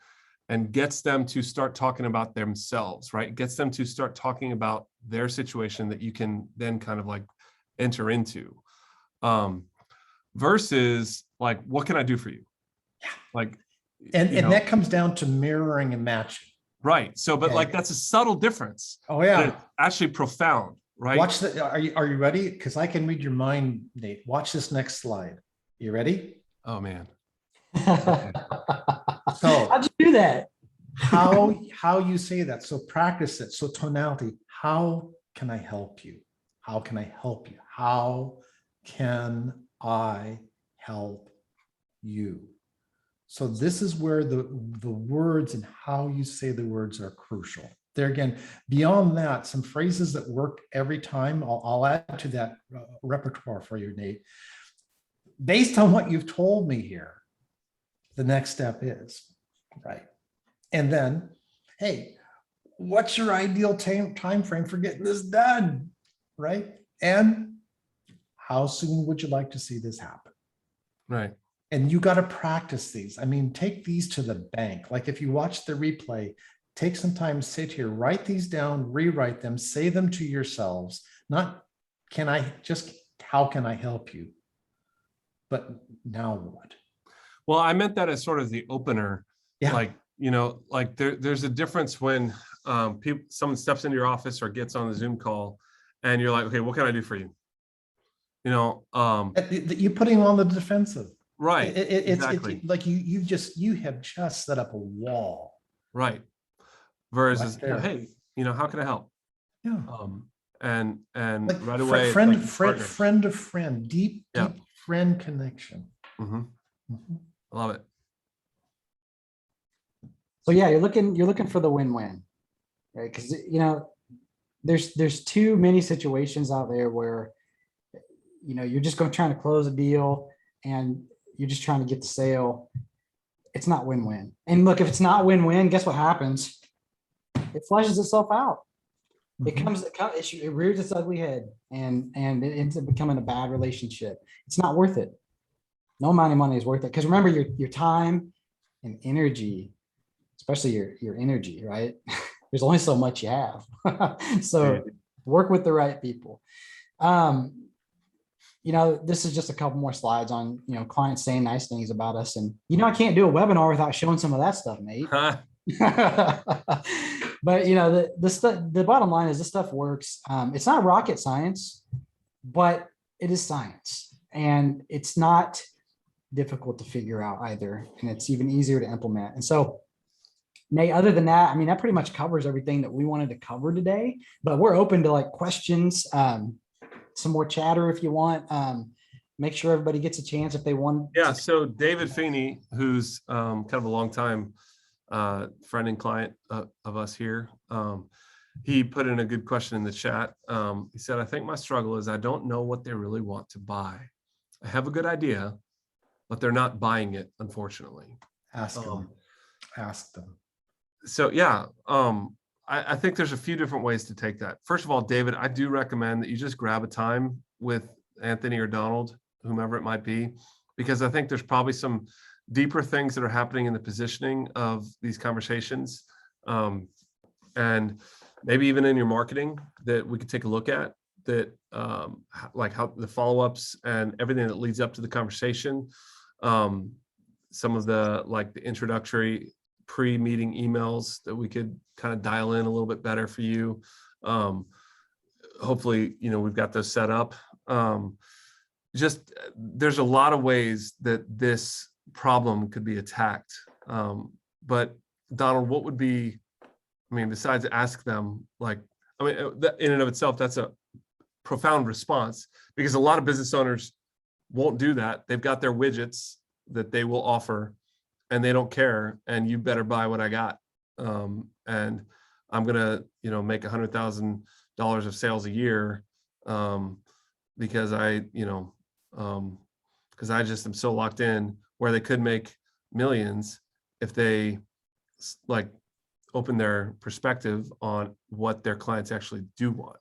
and gets them to start talking about themselves, right? Gets them to start talking about their situation that you can then kind of like enter into, versus like, what can I do for you? Yeah. Like, and that comes down to mirroring and matching. Right. So, but like, that's a subtle difference. Oh yeah. It's actually profound, right? Watch the, are you ready? Because I can read your mind, Nate. Watch this next slide. You ready? Oh man. Okay. So how'd you do that? how you say that. So practice it. So tonality. How can I help you? How can I help you? How can I help you? So this is where the words and how you say the words are crucial. There again, beyond that, some phrases that work every time, I'll add to that repertoire for you, Nate. Based on what you've told me here, the next step is, right? And then, hey, what's your ideal time frame for getting this done, right? And how soon would you like to see this happen? Right. And you got to practice these. I mean, take these to the bank. Like if you watch the replay, take some time, sit here, write these down, rewrite them, say them to yourselves. Not, how can I help you? But now what? Well, I meant that as sort of the opener. Yeah. Like, like there's a difference when someone steps into your office or gets on the Zoom call and you're like, okay, what can I do for you? You're putting them on the defensive. Right. Exactly. It's like you have just set up a wall. Right. Versus, right hey, how can I help? Yeah. And like right away, friend of friend, deep friend connection. Mm-hmm. Mm-hmm. I love it. So yeah, you're looking for the win-win, right? Because there's too many situations out there where you're just trying to close a deal and you're just trying to get the sale. It's not win-win. And look, if it's not win-win, guess what happens? It flushes itself out. Mm-hmm. It rears its ugly head and it ends up becoming a bad relationship. It's not worth it. No amount of money is worth it. Because remember, your time and energy, especially your energy, right? There's only so much you have. So work with the right people. This is just a couple more slides on, clients saying nice things about us. And, I can't do a webinar without showing some of that stuff, Nate. But, the bottom line is this stuff works. It's not rocket science, but it is science. And it's not difficult to figure out either. And it's even easier to implement. And so, Nate, other than that, that pretty much covers everything that we wanted to cover today, but we're open to questions, some more chatter if you want. Make sure everybody gets a chance if they want. Yeah. So David Feeney, who's kind of a long time friend and client of us here, he put in a good question in the chat. He said, I think my struggle is I don't know what they really want to buy. I have a good idea, but they're not buying it, unfortunately. Ask them. So yeah, I think there's a few different ways to take that. First of all, David, I do recommend that you just grab a time with Anthony or Donald, whomever it might be, because I think there's probably some deeper things that are happening in the positioning of these conversations, and maybe even in your marketing that we could take a look at, that like how the follow-ups and everything that leads up to the conversation, some of the the introductory pre-meeting emails that we could kind of dial in a little bit better for you. Hopefully, we've got those set up. Just there's a lot of ways that this problem could be attacked. But Donald, what would be, besides ask them, in and of itself, that's a profound response, because a lot of business owners won't do that. They've got their widgets that they will offer and they don't care. And you better buy what I got. And I'm going to, make $100,000 of sales a year because because I just am so locked in, where they could make millions if they open their perspective on what their clients actually do want.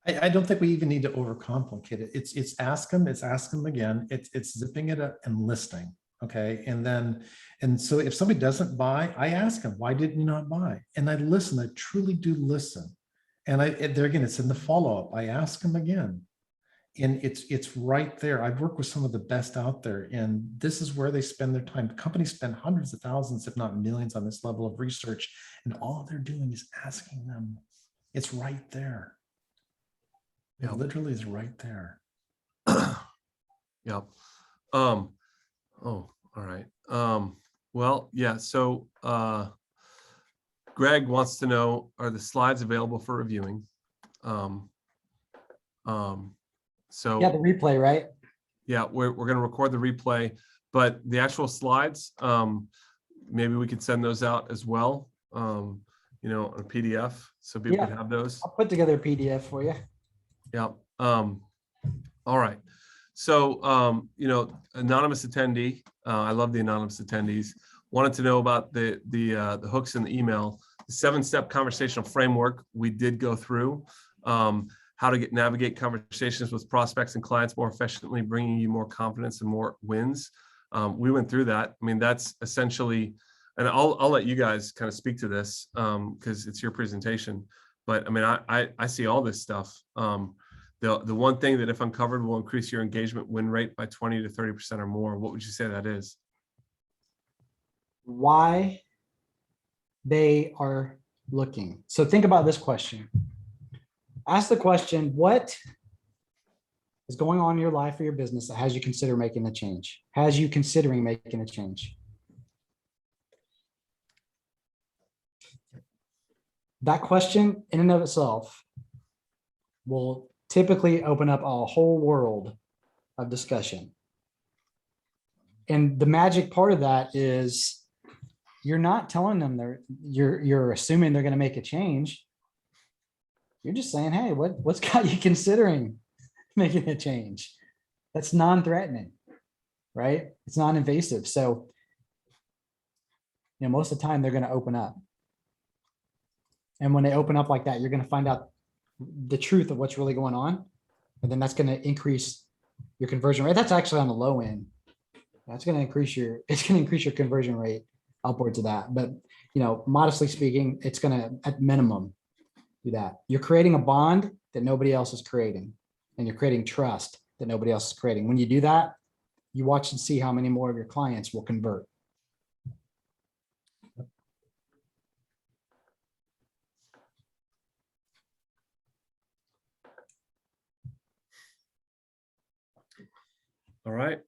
I don't think we even need to overcomplicate it. It's ask them again. It's zipping it up and listing. Okay. And so if somebody doesn't buy, I ask them, why didn't you not buy? And I listen, I truly do listen. And there again, it's in the follow-up. I ask them again. And it's right there. I've worked with some of the best out there, and this is where they spend their time. Companies spend hundreds of thousands, if not millions, on this level of research, and all they're doing is asking them. It's right there. It literally is right there. Yeah. Oh, all right. Well, yeah. So Greg wants to know, are the slides available for reviewing? So yeah, the replay, right? Yeah, we're going to record the replay, but the actual slides, maybe we could send those out as well, on a PDF, so people can have those. I'll put together a PDF for you. Yeah. All right. So, anonymous attendee, I love the anonymous attendees, wanted to know about the hooks in the email, the 7-step conversational framework we did go through. How to navigate conversations with prospects and clients more efficiently, bringing you more confidence and more wins. We went through that. I mean, that's essentially, and I'll let you guys kind of speak to this because it's your presentation. But I mean, I see all this stuff. The one thing that, if uncovered, will increase your engagement win rate by 20 to 30% or more. What would you say that is? Why they are looking. So think about this question. Ask the question, what is going on in your life or your business that has you consider making a change? Has you considering making a change? That question in and of itself will typically open up a whole world of discussion. And the magic part of that is you're not telling them you're assuming they're going to make a change. You're just saying, hey, what's got you considering making a change? That's non-threatening, right? It's non-invasive. So, most of the time they're going to open up. And when they open up like that, you're going to find out the truth of what's really going on. And then that's going to increase your conversion rate. That's actually on the low end. It's going to increase your conversion rate upwards of that. But, modestly speaking, it's going to, at minimum, do that. You're creating a bond that nobody else is creating, and you're creating trust that nobody else is creating. When you do that, you watch and see how many more of your clients will convert. All right.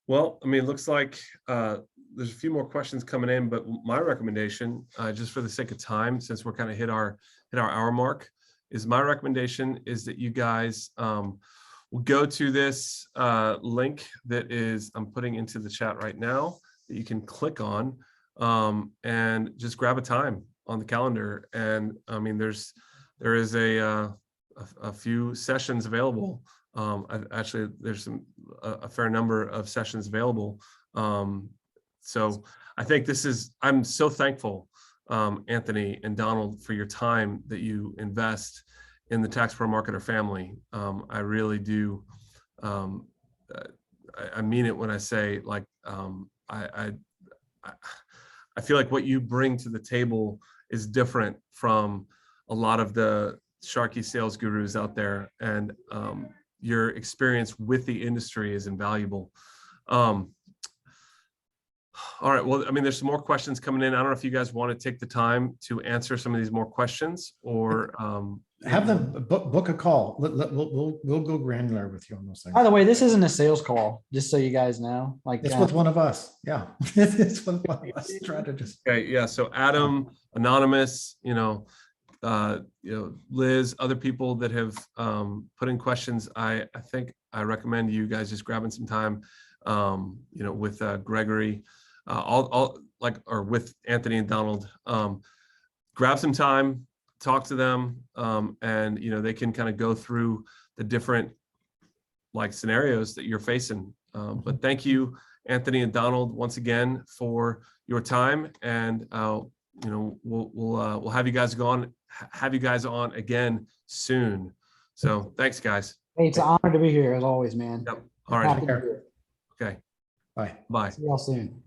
Well, I mean, it looks like there's a few more questions coming in, but my recommendation, just for the sake of time, since we're kind of hit our hour mark, is my recommendation is that you guys will go to this link that I'm putting into the chat right now that you can click on and just grab a time on the calendar. And I mean, there is a few sessions available. Actually, there's a fair number of sessions available. So I think I'm so thankful, Anthony and Donald, for your time that you invest in the TaxProMarketer family. I really do. I mean it when I say, like, I feel like what you bring to the table is different from a lot of the Sharky sales gurus out there, and your experience with the industry is invaluable. All right, well, I mean, there's some more questions coming in. I don't know if you guys want to take the time to answer some of these more questions, or have them book a call. We'll go granular with you on those things. By the way, this isn't a sales call, just so you guys know. Like, it's with one of us. Yeah, it's with one of us. Try to just. Okay, yeah. So Adam, anonymous, Liz, other people that have put in questions, I think I recommend you guys just grabbing some time, with Gregory, or with Anthony and Donald. Grab some time, talk to them, and they can kind of go through the different scenarios that you're facing. But thank you, Anthony and Donald, once again for your time, and we'll have you guys on again soon. So thanks, guys. Hey, it's an honor to be here as always, man. Yep. All right. Happy to be here. Okay. Bye. Bye. See y'all soon.